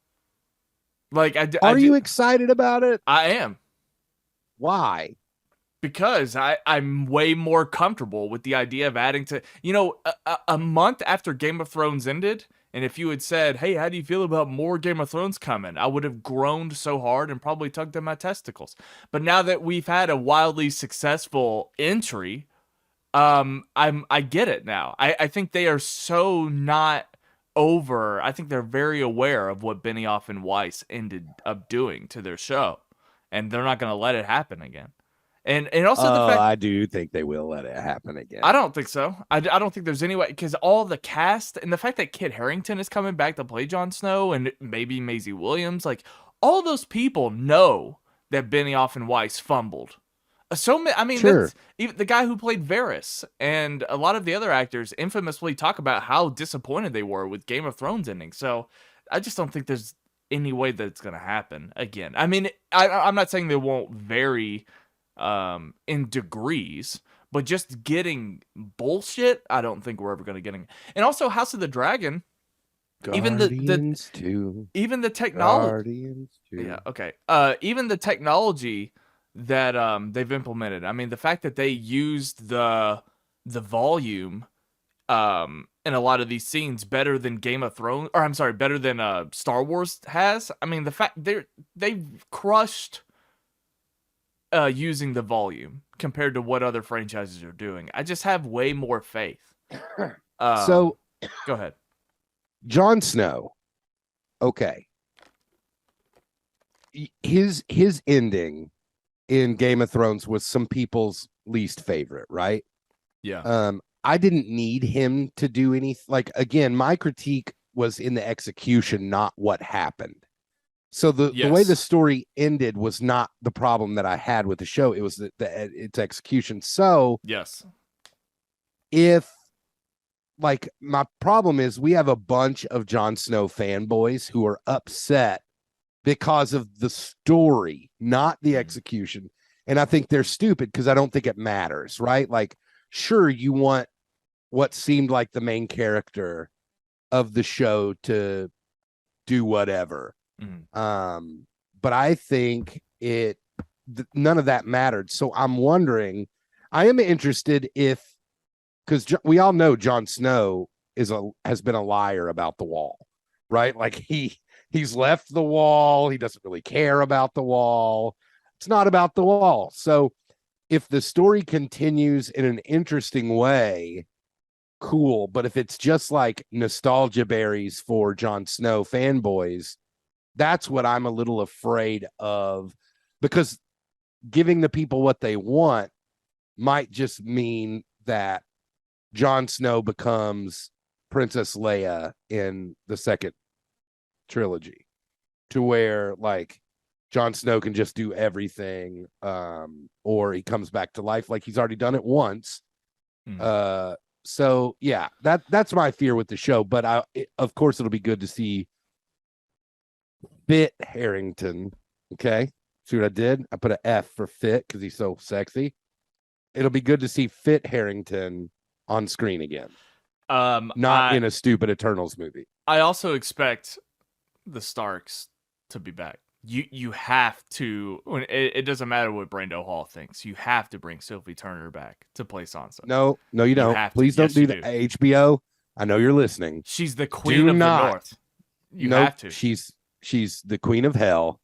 Like, Are you excited about it? I am. Why? Because I'm way more comfortable with the idea of adding to, you know, a month after Game of Thrones ended, and if you had said, hey, how do you feel about more Game of Thrones coming? I would have groaned so hard and probably tugged at my testicles. But now that we've had a wildly successful entry, I get it now. I think they are so not over. I think they're very aware of what Benioff and Weiss ended up doing to their show, and they're not going to let it happen again. And also the fact, I do think they will let it happen again. I don't think so. I don't think there's any way, because all the cast and the fact that Kit Harington is coming back to play Jon Snow, and maybe Maisie Williams, like, all those people know that Benioff and Weiss fumbled. I mean, Sure. That's, even the guy who played Varys and a lot of the other actors infamously talk about how disappointed they were with Game of Thrones ending. So I just don't think there's any way that it's going to happen again. I mean, I'm not saying they won't vary in degrees, but just getting bullshit, I don't think we're ever going to get. And also, House of the Dragon, Guardians 2. even the technology. Guardians 2. Yeah, okay. Even the technology that they've implemented. I mean, the fact that they used the volume in a lot of these scenes better than Game of Thrones, or I'm sorry, better than Star Wars has. I mean, the fact they've crushed using the volume compared to what other franchises are doing. I just have way more faith. So, Go ahead. Jon Snow, okay, his ending in Game of Thrones was some people's least favorite, right? Yeah. I didn't need him to do anything. Like, again, my critique was in the execution, not what happened. So the way the Yes. story ended was not the problem that I had with the show. It was its execution. So Yes. if like my problem is we have a bunch of Jon Snow fanboys who are upset because of the story, not the execution. And I think they're stupid because I don't think it matters, right? Like, sure, you want what seemed like the main character of the show to do whatever. But I think none of that mattered. So I'm wondering, I am interested if, because we all know Jon Snow has been a liar about the wall, right? Like he's left the wall. He doesn't really care about the wall. It's not about the wall. So if the story continues in an interesting way, cool. But if it's just like nostalgia berries for Jon Snow fanboys, that's what I'm a little afraid of, because giving the people what they want might just mean that Jon Snow becomes Princess Leia in the second trilogy, to where like Jon Snow can just do everything, or he comes back to life like he's already done it once. So yeah, that's my fear with the show. But of course, it'll be good to see Fit Harrington. Okay, see what I did? I put an F for Fit because he's so sexy. It'll be good to see Fit Harrington on screen again. Not in a stupid Eternals movie. I also expect the Starks to be back. You have to. It doesn't matter what Brando Hall thinks. You have to bring Sophie Turner back to play Sansa. No, you don't. Please don't do that. HBO, I know you're listening. She's the queen of the North. You have to. She's the queen of hell.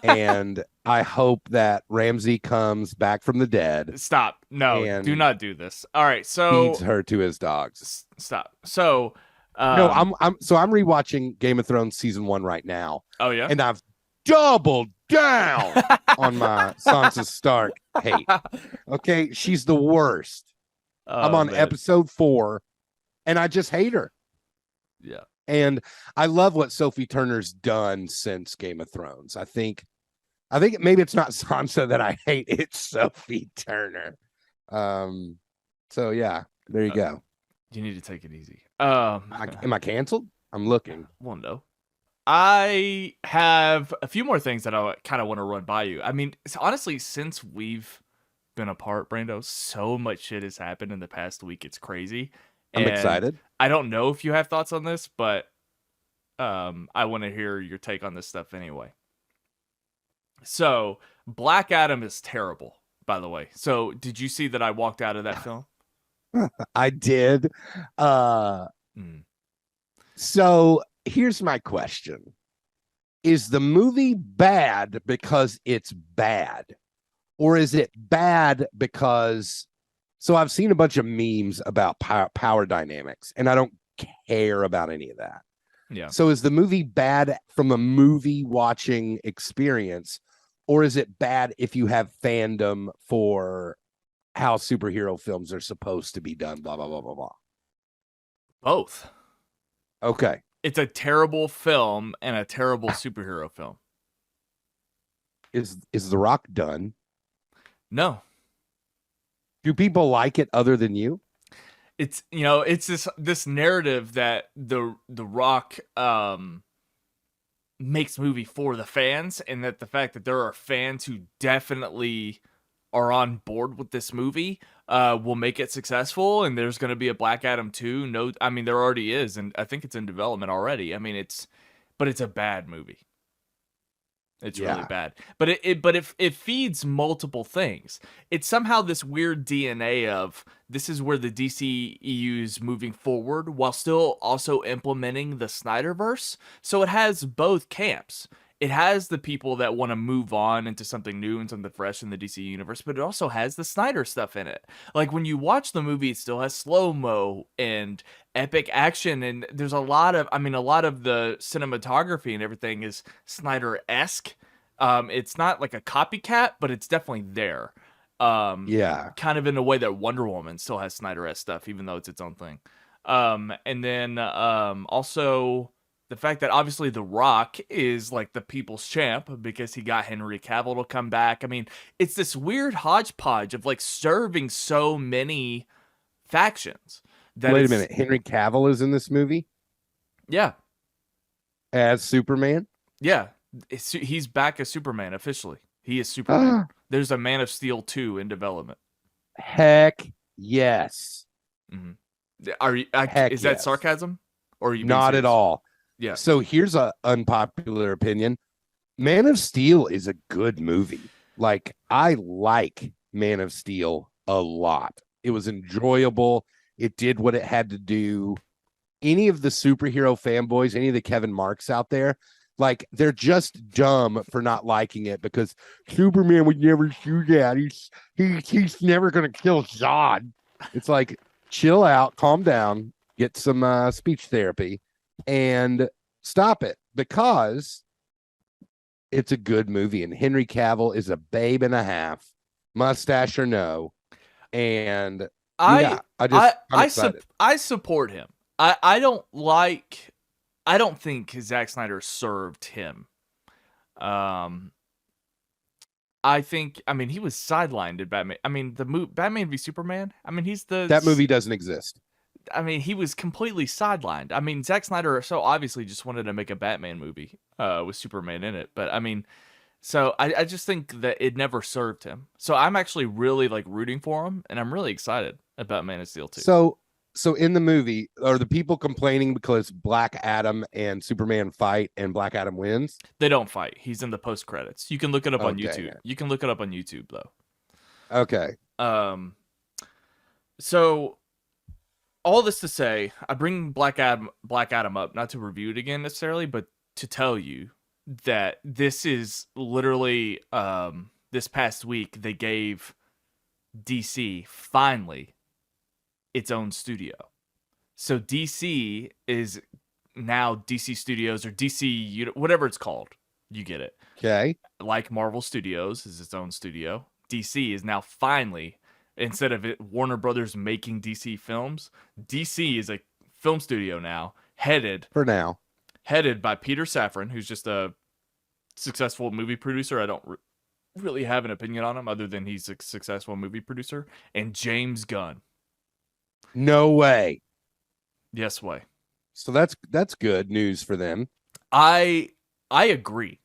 And I hope that Ramsay comes back from the dead. Stop. No, do not do this. All right, so feeds her to his dogs. Stop. So no, I'm rewatching Game of Thrones season 1 right now. Oh yeah. And I've doubled down on my Sansa Stark hate. Okay, she's the worst. I'm on episode 4 and I just hate her. Yeah. And I love what Sophie Turner's done since Game of Thrones. I think maybe it's not Sansa that I hate, it's Sophie Turner. So yeah, there you go. You need to take it easy. Am I canceled? I'm looking. Well, no. I have a few more things that I kind of want to run by you. I mean, honestly, since we've been apart, Brando, so much shit has happened in the past week. It's crazy. I'm excited. I don't know if you have thoughts on this, but I want to hear your take on this stuff anyway. So, Black Adam is terrible, by the way. So, did you see that I walked out of that film? I did. So, here's my question. Is the movie bad because it's bad? Or is it bad because... So I've seen a bunch of memes about power dynamics, and I don't care about any of that. Yeah. So is the movie bad from a movie watching experience, or is it bad if you have fandom for how superhero films are supposed to be done, blah, blah, blah, blah, blah? Both. Okay. It's a terrible film and a terrible superhero film. Is The Rock done? No. Do people like it other than you? It's, you know, it's this narrative that the Rock makes movie for the fans, and that the fact that there are fans who definitely are on board with this movie will make it successful, and there's going to be a Black Adam 2. No, I mean, there already is, and I think it's in development already. I mean, but it's a bad movie. It's really bad. But it feeds multiple things. It's somehow this weird DNA of this is where the DCEU is moving forward while still also implementing the Snyderverse. So it has both camps. it has the people that want to move on into something new and something fresh in the DC universe, but it also has the Snyder stuff in it. Like when you watch the movie, it still has slow-mo and epic action, and there's a lot of, I mean, a lot of the cinematography and everything is Snyder-esque. It's not like a copycat, but it's definitely there. Yeah. Kind of in a way that Wonder Woman still has Snyder-esque stuff, even though it's its own thing. And then also the fact that obviously The Rock is like the people's champ because he got Henry Cavill to come back. I mean, it's this weird hodgepodge of like serving so many factions that Wait a it's, minute. Henry Cavill is in this movie yeah, as Superman. yeah. He's back as Superman officially. He is Superman. There's a Man of Steel 2 in development. Heck yes. Mm-hmm. Are you? Heck Is that yes. sarcasm, or are you being Not at serious? all. Yeah. So here's a unpopular opinion. Man of Steel is a good movie. Like I like Man of Steel a lot. It was enjoyable. It did what it had to do. Any of the superhero fanboys, any of the Kevin Marks out there, like they're just dumb for not liking it because Superman would never do that. He's never gonna kill Zod. It's like chill out, calm down, get some speech therapy, and stop it because it's a good movie. And Henry Cavill is a babe and a half, mustache or no. And yeah, I'm excited. I support him. I don't think Zack Snyder served him. Um, I think, I mean, he was sidelined in Batman. I mean, the movie Batman v Superman. I mean, That movie doesn't exist. I mean, he was completely sidelined. I mean, Zack Snyder so obviously just wanted to make a Batman movie with Superman in it. But I mean, so I just think that it never served him. So I'm actually really like rooting for him, and I'm really excited about Man of Steel 2. So in the movie, are the people complaining because Black Adam and Superman fight and Black Adam wins? They don't fight. He's in the post credits. You can look it up on Okay, YouTube. yeah. You can look it up on YouTube though. Okay. So all this to say, I bring Black Adam up not to review it again necessarily, but to tell you that this is literally this past week they gave DC finally its own studio. So DC is now DC Studios or DC whatever it's called. You get it. Okay. Like Marvel Studios is its own studio. DC is now finally, instead of it Warner Brothers making DC films, DC is a film studio now For now. headed by Peter Safran, who's just a successful movie producer. I don't really have an opinion on him other than he's a successful movie producer, and James Gunn. No way. Yes way. So that's good news for them. I agree.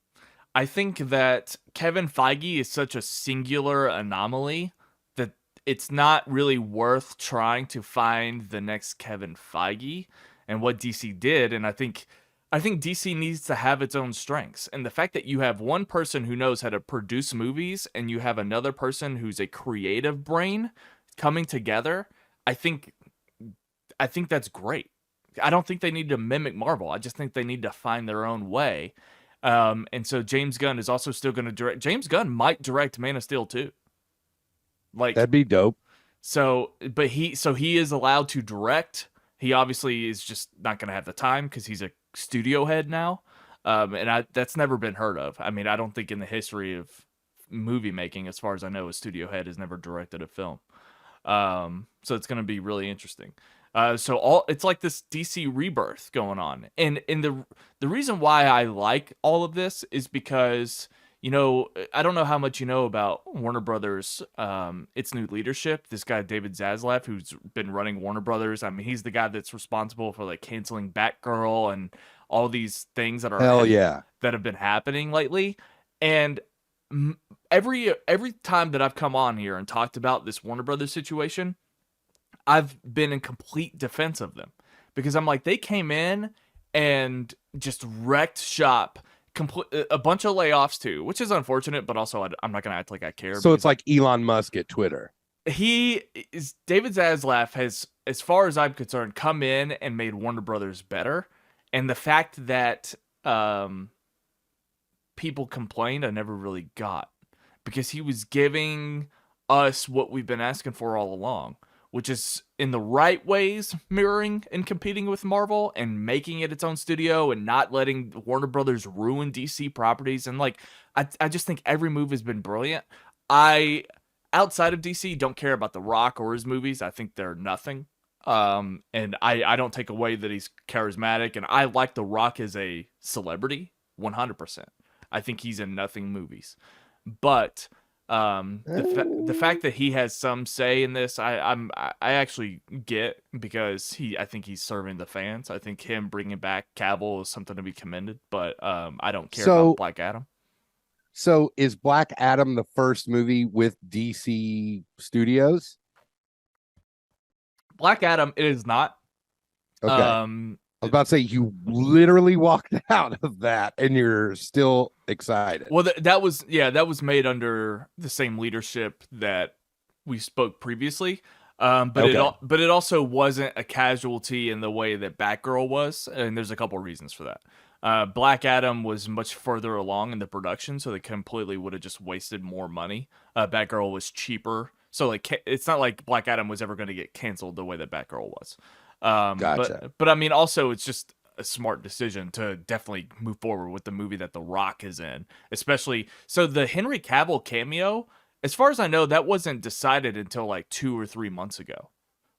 I think that Kevin Feige is such a singular anomaly that it's not really worth trying to find the next Kevin Feige and what DC did. And I think DC needs to have its own strengths. And the fact that you have one person who knows how to produce movies and you have another person who's a creative brain coming together, I think that's great. I don't think they need to mimic Marvel. I just think they need to find their own way. And so James Gunn is also still going to direct. James Gunn might direct Man of Steel too. Like That'd be dope. so, but he is allowed to direct. He obviously is just not going to have the time because he's a studio head now. And that's never been heard of. I mean, I don't think in the history of movie making, as far as I know, a studio head has never directed a film. So it's going to be really interesting. So it's like this DC rebirth going on, and the reason why I like all of this is because I don't know how much you know about Warner Brothers, its new leadership. This guy David Zaslav, who's been running Warner Brothers. I mean, he's the guy that's responsible for like canceling Batgirl and all these things that that have been happening lately, and every time that I've come on here and talked about this Warner Brothers situation, I've been in complete defense of them because I'm like, they came in and just wrecked shop, a bunch of layoffs too, which is unfortunate, but also I'm not going to act like I care. So it's like Elon Musk at Twitter. David Zaslav has, as far as I'm concerned, come in and made Warner Brothers better. And the fact that people complained, I never really got, because he was giving us what we've been asking for all along, which is in the right ways mirroring and competing with Marvel and making it its own studio and not letting Warner Brothers ruin DC properties. And like, I just think every move has been brilliant. I, outside of DC, don't care about The Rock or his movies. I think they're nothing. And I don't take away that he's charismatic, and I like The Rock as a celebrity 100%. I think he's in nothing movies. But the fact that he has some say in this, I actually get, because I think he's serving the fans. I think him bringing back Cavill is something to be commended, but I don't care about Black Adam. So is Black Adam the first movie with DC Studios? Black Adam, it is not. Okay. I was about to say, you literally walked out of that and you're still excited. Well, that was made under the same leadership that we spoke previously. But it also wasn't a casualty in the way that Batgirl was, and there's a couple of reasons for that. Black Adam was much further along in the production, so they completely would have just wasted more money. Batgirl was cheaper, so like it's not like Black Adam was ever going to get canceled the way that Batgirl was. Gotcha. But I mean, also it's just a smart decision to definitely move forward with the movie that The Rock is in, especially so the Henry Cavill cameo. As far as I know, that wasn't decided until like 2 or 3 months ago.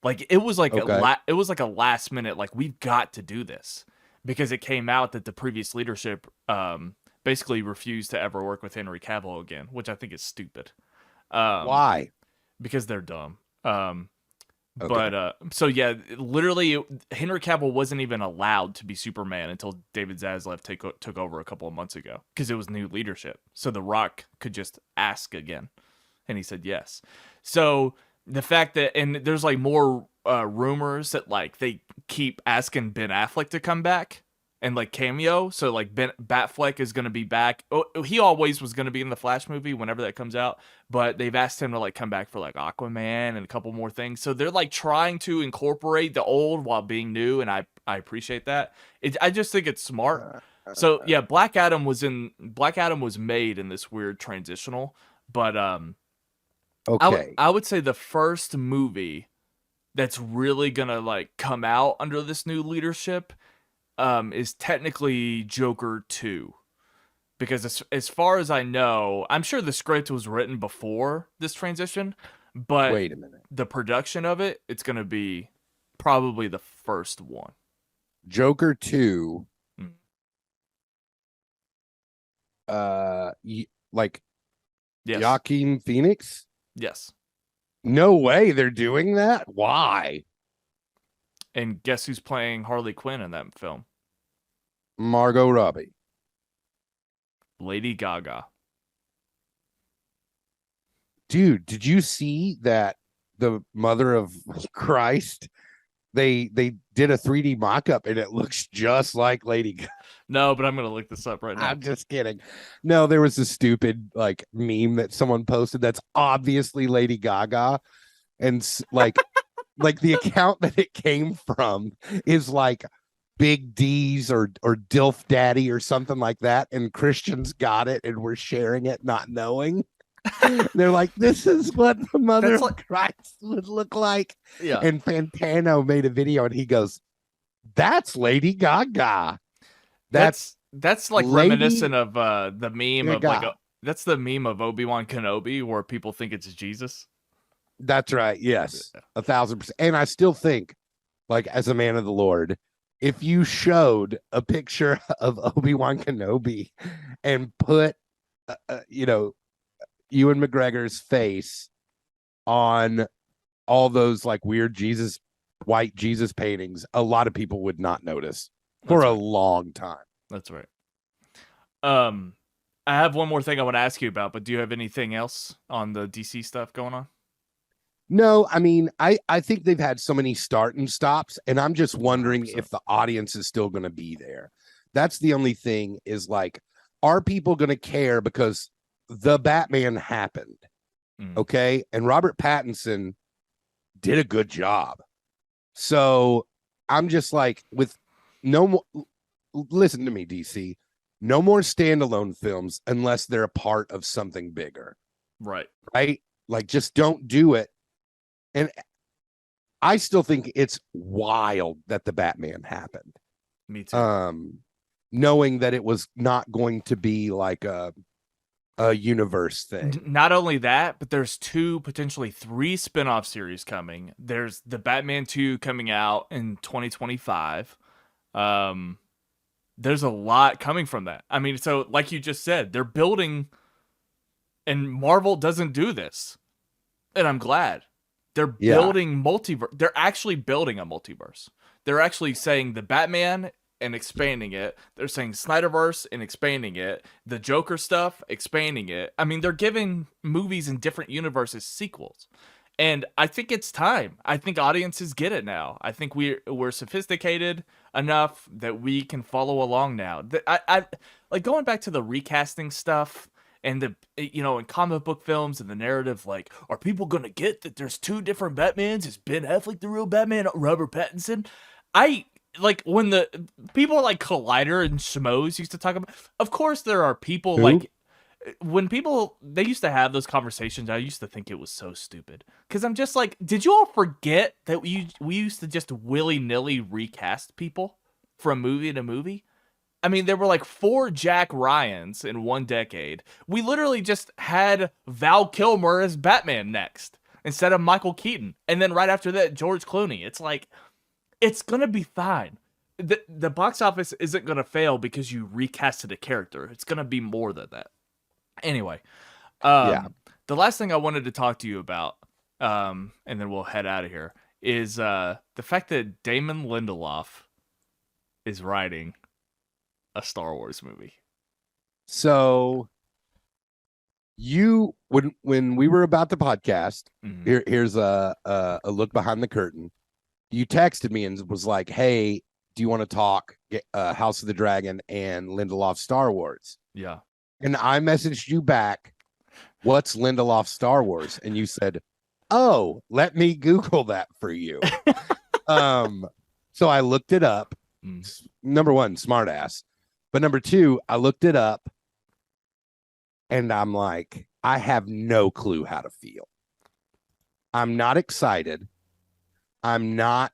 Like it was like it was like a last minute, like, we've got to do this, because it came out that the previous leadership basically refused to ever work with Henry Cavill again, which I think is stupid. Why? Because they're dumb. But so yeah, literally Henry Cavill wasn't even allowed to be Superman until David Zaslav took over a couple of months ago, because it was new leadership. So The Rock could just ask again, and he said yes. So the fact that, and there's like more rumors that like they keep asking Ben Affleck to come back and like cameo. So like Batfleck is going to be back. Oh, he always was going to be in the Flash movie whenever that comes out, but they've asked him to like come back for like Aquaman and a couple more things. So they're like trying to incorporate the old while being new, and I appreciate that. I just think it's smart. So yeah, Black Adam was made in this weird transitional, but okay. I would say the first movie that's really gonna like come out under this new leadership is technically Joker 2. Because as far as I know, I'm sure the script was written before this transition, but wait a minute. The production of it's going to be probably the first one. Joker 2. Like yes. Joaquin Phoenix? Yes. No way they're doing that? Why? And guess who's playing Harley Quinn in that film? Margot Robbie. Lady Gaga. Dude, did you see that the Mother of Christ, they did a 3D mock-up and it looks just like Lady Gaga? No, but I'm going to look this up right now. I'm just kidding. No, there was a stupid like meme that someone posted that's obviously Lady Gaga, and like like the account that it came from is like Big D's or Dilf Daddy or something like that, and Christians got it and were sharing it not knowing. They're like, this is what the Mother of Christ would look like. Yeah. And Fantano made a video and he goes, that's Lady Gaga. That's like Lady reminiscent of the meme Gaga. Of like that's the meme of Obi-Wan Kenobi where people think it's Jesus. That's right. Yes. 1,000%. And I still think, like, as a man of the Lord, if you showed a picture of Obi-Wan Kenobi and put, Ewan McGregor's face on all those like weird white Jesus paintings, a lot of people would not notice for a long time. That's right. I have one more thing I want to ask you about, but do you have anything else on the DC stuff going on? No, I mean, I think they've had so many start and stops, and I'm just wondering 100%. if the audience is still going to be there. That's the only thing, is like, are people going to care because the Batman happened? Okay. And Robert Pattinson did a good job. So I'm just like, with no more, listen to me, DC. no more standalone films unless they're a part of something bigger, Right. right? Like, just don't do it. And I still think it's wild that the Batman happened. Me too. Knowing that it was not going to be like a universe thing. Not only that, but there's 2, potentially 3 spin-off series coming. There's the Batman 2 coming out in 2025. There's a lot coming from that. I mean, so like you just said, they're building, and Marvel doesn't do this. And I'm glad. They're building multiverse. They're actually building a multiverse. They're actually saying the Batman and expanding it. They're saying Snyderverse and expanding it. The Joker stuff, expanding it. I mean, they're giving movies in different universes sequels. And I think it's time. I think audiences get it now. I think we're sophisticated enough that we can follow along now. I like going back to the recasting stuff and the in comic book films and the narrative, like, are people gonna get that there's 2 different Batmans? Is Ben Affleck the real Batman? Robert Pattinson? I like when the people like Collider and Schmoes used to talk about. Of course, there are people like when people they used to have those conversations. I used to think it was so stupid because I'm just like, did you all forget that we used to just willy-nilly recast people from movie to movie? I mean, there were like 4 Jack Ryans in one decade. We literally just had Val Kilmer as Batman next instead of Michael Keaton. And then right after that, George Clooney. It's like, it's going to be fine. The box office isn't going to fail because you recasted a character. It's going to be more than that. Anyway, the last thing I wanted to talk to you about, and then we'll head out of here, is the fact that Damon Lindelof is writing a Star Wars movie. So you when we were about the podcast, here's a look behind the curtain. You texted me and was like, "Hey, do you want to talk House of the Dragon and Lindelof Star Wars?" Yeah. And I messaged you back, "What's Lindelof Star Wars?" And you said, "Oh, let me Google that for you." So I looked it up. Number 1, smart ass. But number 2, I looked it up and I'm like, I have no clue how to feel. I'm not excited. I'm not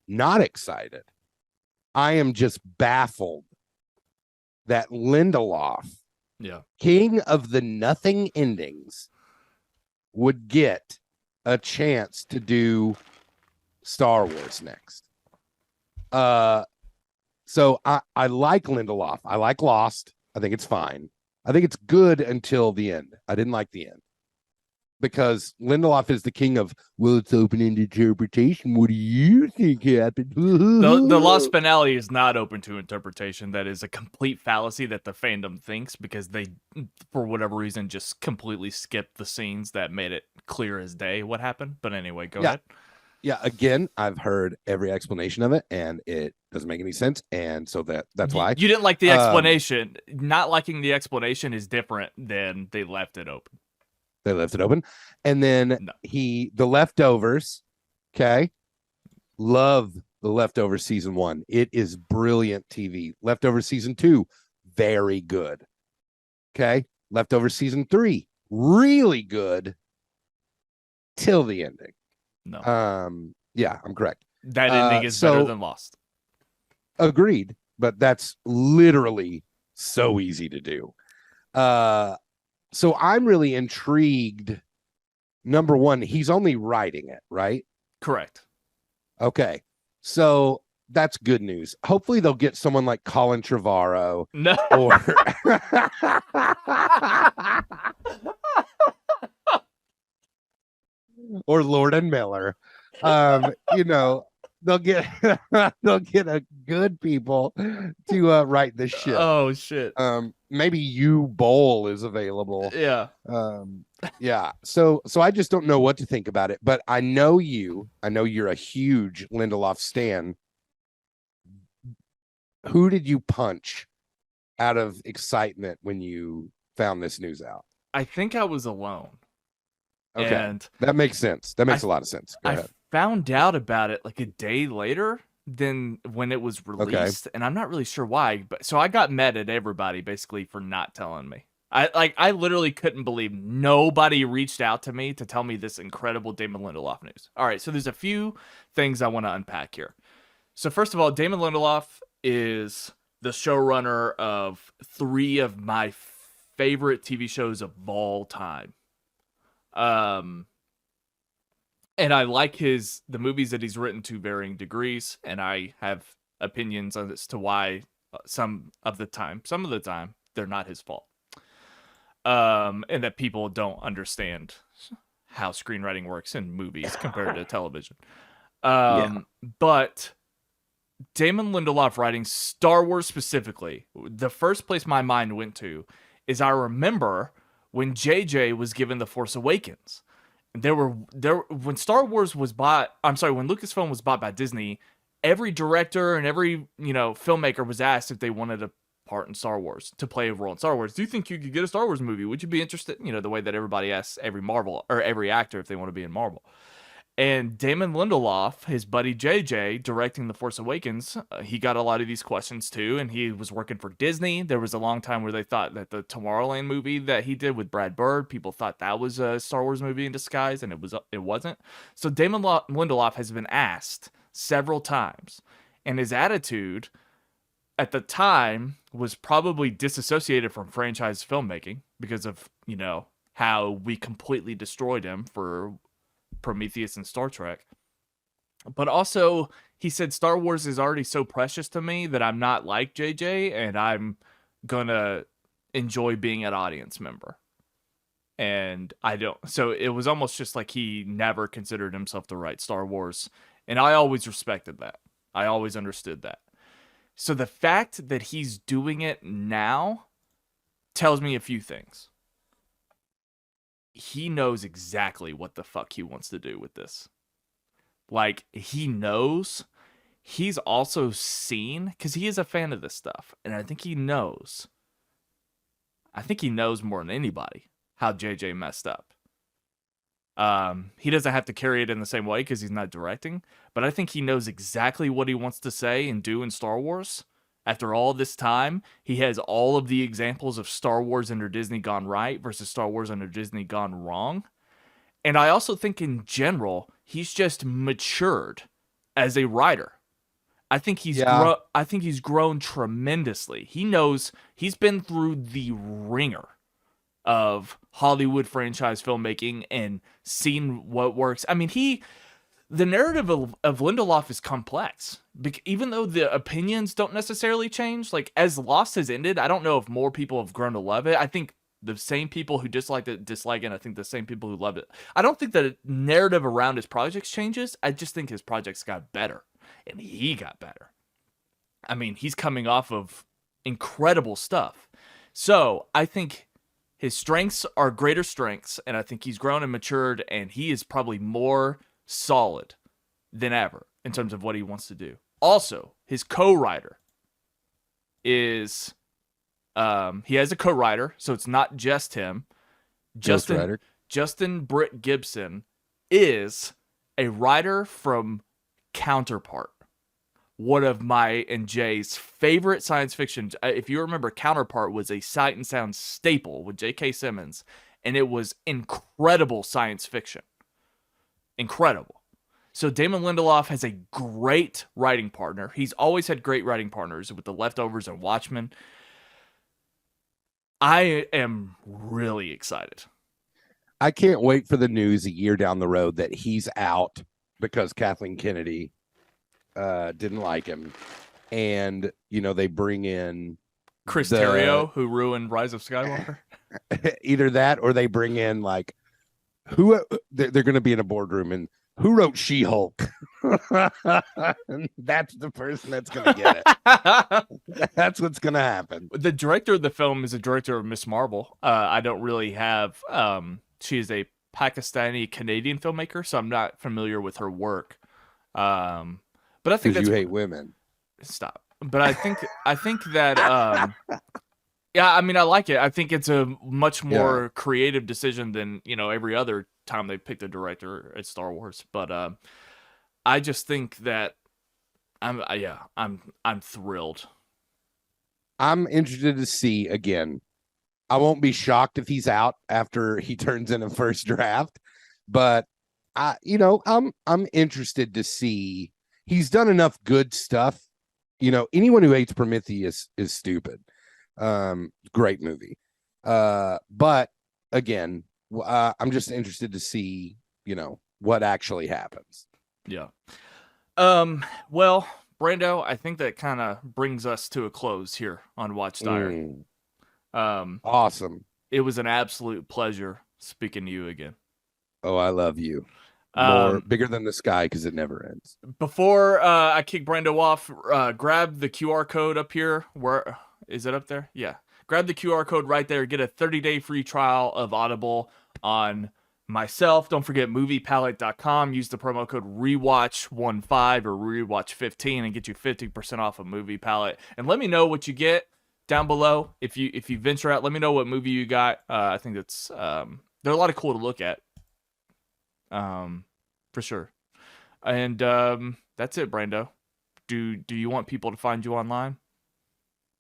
excited. I am just baffled that Lindelof, king of the nothing endings, would get a chance to do Star Wars next. So I like Lindelof. I like Lost. I think it's fine. I think it's good until the end. I didn't like the end because Lindelof is the king of, well, it's open-ended interpretation. What do you think happened? The Lost finale is not open to interpretation. That is a complete fallacy that the fandom thinks because they, for whatever reason, just completely skipped the scenes that made it clear as day what happened. But anyway, go ahead. Yeah, again, I've heard every explanation of it, and it doesn't make any sense, and so that's why. You didn't like the explanation. Not liking the explanation is different than they left it open. They left it open. And then The Leftovers, okay? Love The Leftovers season 1. It is brilliant TV. Leftovers season 2, very good. Okay? Leftovers season 3, really good till the ending. No. Yeah, I'm correct. That ending is better than Lost. Agreed, but that's literally so easy to do. So I'm really intrigued. Number 1, he's only writing it, right? Correct. Okay. So that's good news. Hopefully they'll get someone like Colin Trevorrow. No. Or Lord and Miller. They'll get a good people to write this shit. Oh shit. Maybe you Bowl is available. Yeah. Yeah. So I just don't know what to think about it. But I know you're a huge Lindelof stan. Who did you punch out of excitement when you found this news out? I think I was alone. Okay. And that makes sense. That makes a lot of sense. Go ahead. Found out about it like a day later, than when it was Okay. released, and I'm not really sure why. But so I got mad at everybody basically for not telling me. I literally couldn't believe nobody reached out to me to tell me this incredible Damon Lindelof news. All right, so there's a few things I want to unpack here. So first of all, Damon Lindelof is the showrunner of three of my favorite TV shows of all time. Um, and I like the movies that he's written to varying degrees, and I have opinions as to why some of the time they're not his fault. And that people don't understand how screenwriting works in movies compared to television. Yeah. But Damon Lindelof writing Star Wars specifically, the first place my mind went to is I remember when JJ was given The Force Awakens. There when Star Wars was bought, I'm sorry, when Lucasfilm was bought by Disney, every director and every, filmmaker was asked if they wanted a part in Star Wars, to play a role in Star Wars. Do you think you could get a Star Wars movie? Would you be interested? The way that everybody asks every Marvel or every actor if they want to be in Marvel. And Damon Lindelof, his buddy JJ, directing The Force Awakens, he got a lot of these questions too, and he was working for Disney. There was a long time where they thought that the Tomorrowland movie that he did with Brad Bird, people thought that was a Star Wars movie in disguise, and it wasn't. So Damon Lindelof has been asked several times, and his attitude at the time was probably disassociated from franchise filmmaking because of, how we completely destroyed him for Prometheus and Star Trek. But also, he said Star Wars is already so precious to me that I'm not like JJ, and I'm gonna enjoy being an audience member. And I don't. So it was almost just like he never considered himself to write Star Wars. And I always respected that. I always understood that. So the fact that he's doing it now tells me a few things. He knows exactly what the fuck he wants to do with this. Like, he knows. He's also seen, because he is a fan of this stuff, and I think he knows. I think he knows more than anybody how JJ messed up. He doesn't have to carry it in the same way because he's not directing, but I think he knows exactly what he wants to say and do in Star Wars. After all this time, he has all of the examples of Star Wars under Disney gone right versus Star Wars under Disney gone wrong. And I also think in general, he's just matured as a writer. I think he's grown tremendously. He knows he's been through the ringer of Hollywood franchise filmmaking and seen what works. I mean, the narrative of Lindelof is complex. Even though the opinions don't necessarily change, like as Lost has ended, I don't know if more people have grown to love it. I think the same people who dislike it, and I think the same people who love it. I don't think the narrative around his projects changes. I just think his projects got better, and he got better. I mean, he's coming off of incredible stuff. So I think his strengths are greater strengths, and I think he's grown and matured, and he is probably more solid than ever in terms of what he wants to do. Also, his co-writer is he has a co-writer, so it's not just him. Justin Britt Gibson is a writer from Counterpart, one of my and Jay's favorite science fiction. If you remember, Counterpart was a Sight and Sound staple with J.K. Simmons, and it was incredible science fiction. Incredible. So Damon Lindelof has a great writing partner. He's always had great writing partners with The Leftovers and Watchmen. I am really excited. I can't wait for the news a year down the road that he's out because Kathleen Kennedy didn't like him. And, they bring in Chris Terrio, who ruined Rise of Skywalker. Either that or they bring in like they're going to be in a boardroom and who wrote She-Hulk? And that's the person that's going to get it. That's what's going to happen. The director of the film is a director of Miss Marvel. I don't really have. She is a Pakistani Canadian filmmaker, so I'm not familiar with her work. But I think you hate women. Stop. But I think that. Yeah, I mean, I like it. I think it's a much more creative decision than, every other time they picked a director at Star Wars. But I just think that I'm thrilled. I'm interested to see again. I won't be shocked if he's out after he turns in a first draft, but I'm interested to see. He's done enough good stuff. Anyone who hates Prometheus is stupid. Great movie. But again, I'm just interested to see, what actually happens. Yeah. Well, Brando, I think that kind of brings us to a close here on Watch Diary. Awesome. It was an absolute pleasure speaking to you again. Oh, I love you. Bigger than the sky because it never ends. Before I kick Brando off, grab the QR code up here. Where is it up there? Yeah. Grab the QR code right there. Get a 30-day free trial of Audible on myself. Don't forget moviepalette.com. Use the promo code rewatch15 or rewatch15 and get you 50% off of Movie Palette. And let me know what you get down below. If you venture out, let me know what movie you got. I think that's they're a lot of cool to look at. For sure. And that's it, Brando. Do you want people to find you online?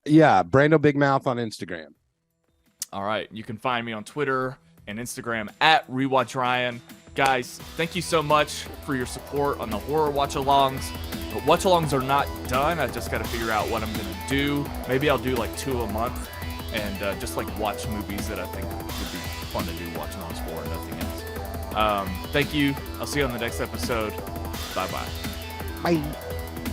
Yeah, Brando Big Mouth on Instagram. All right, you can find me on Twitter and Instagram at RewatchRyan. Guys, thank you so much for your support on the horror watch-alongs. But watch-alongs are not done. I just got to figure out what I'm going to do. Maybe I'll do like 2 a month and just like watch movies that I think would be fun to do watch-alongs for and nothing else. Thank you. I'll see you on the next episode. Bye-bye. Bye.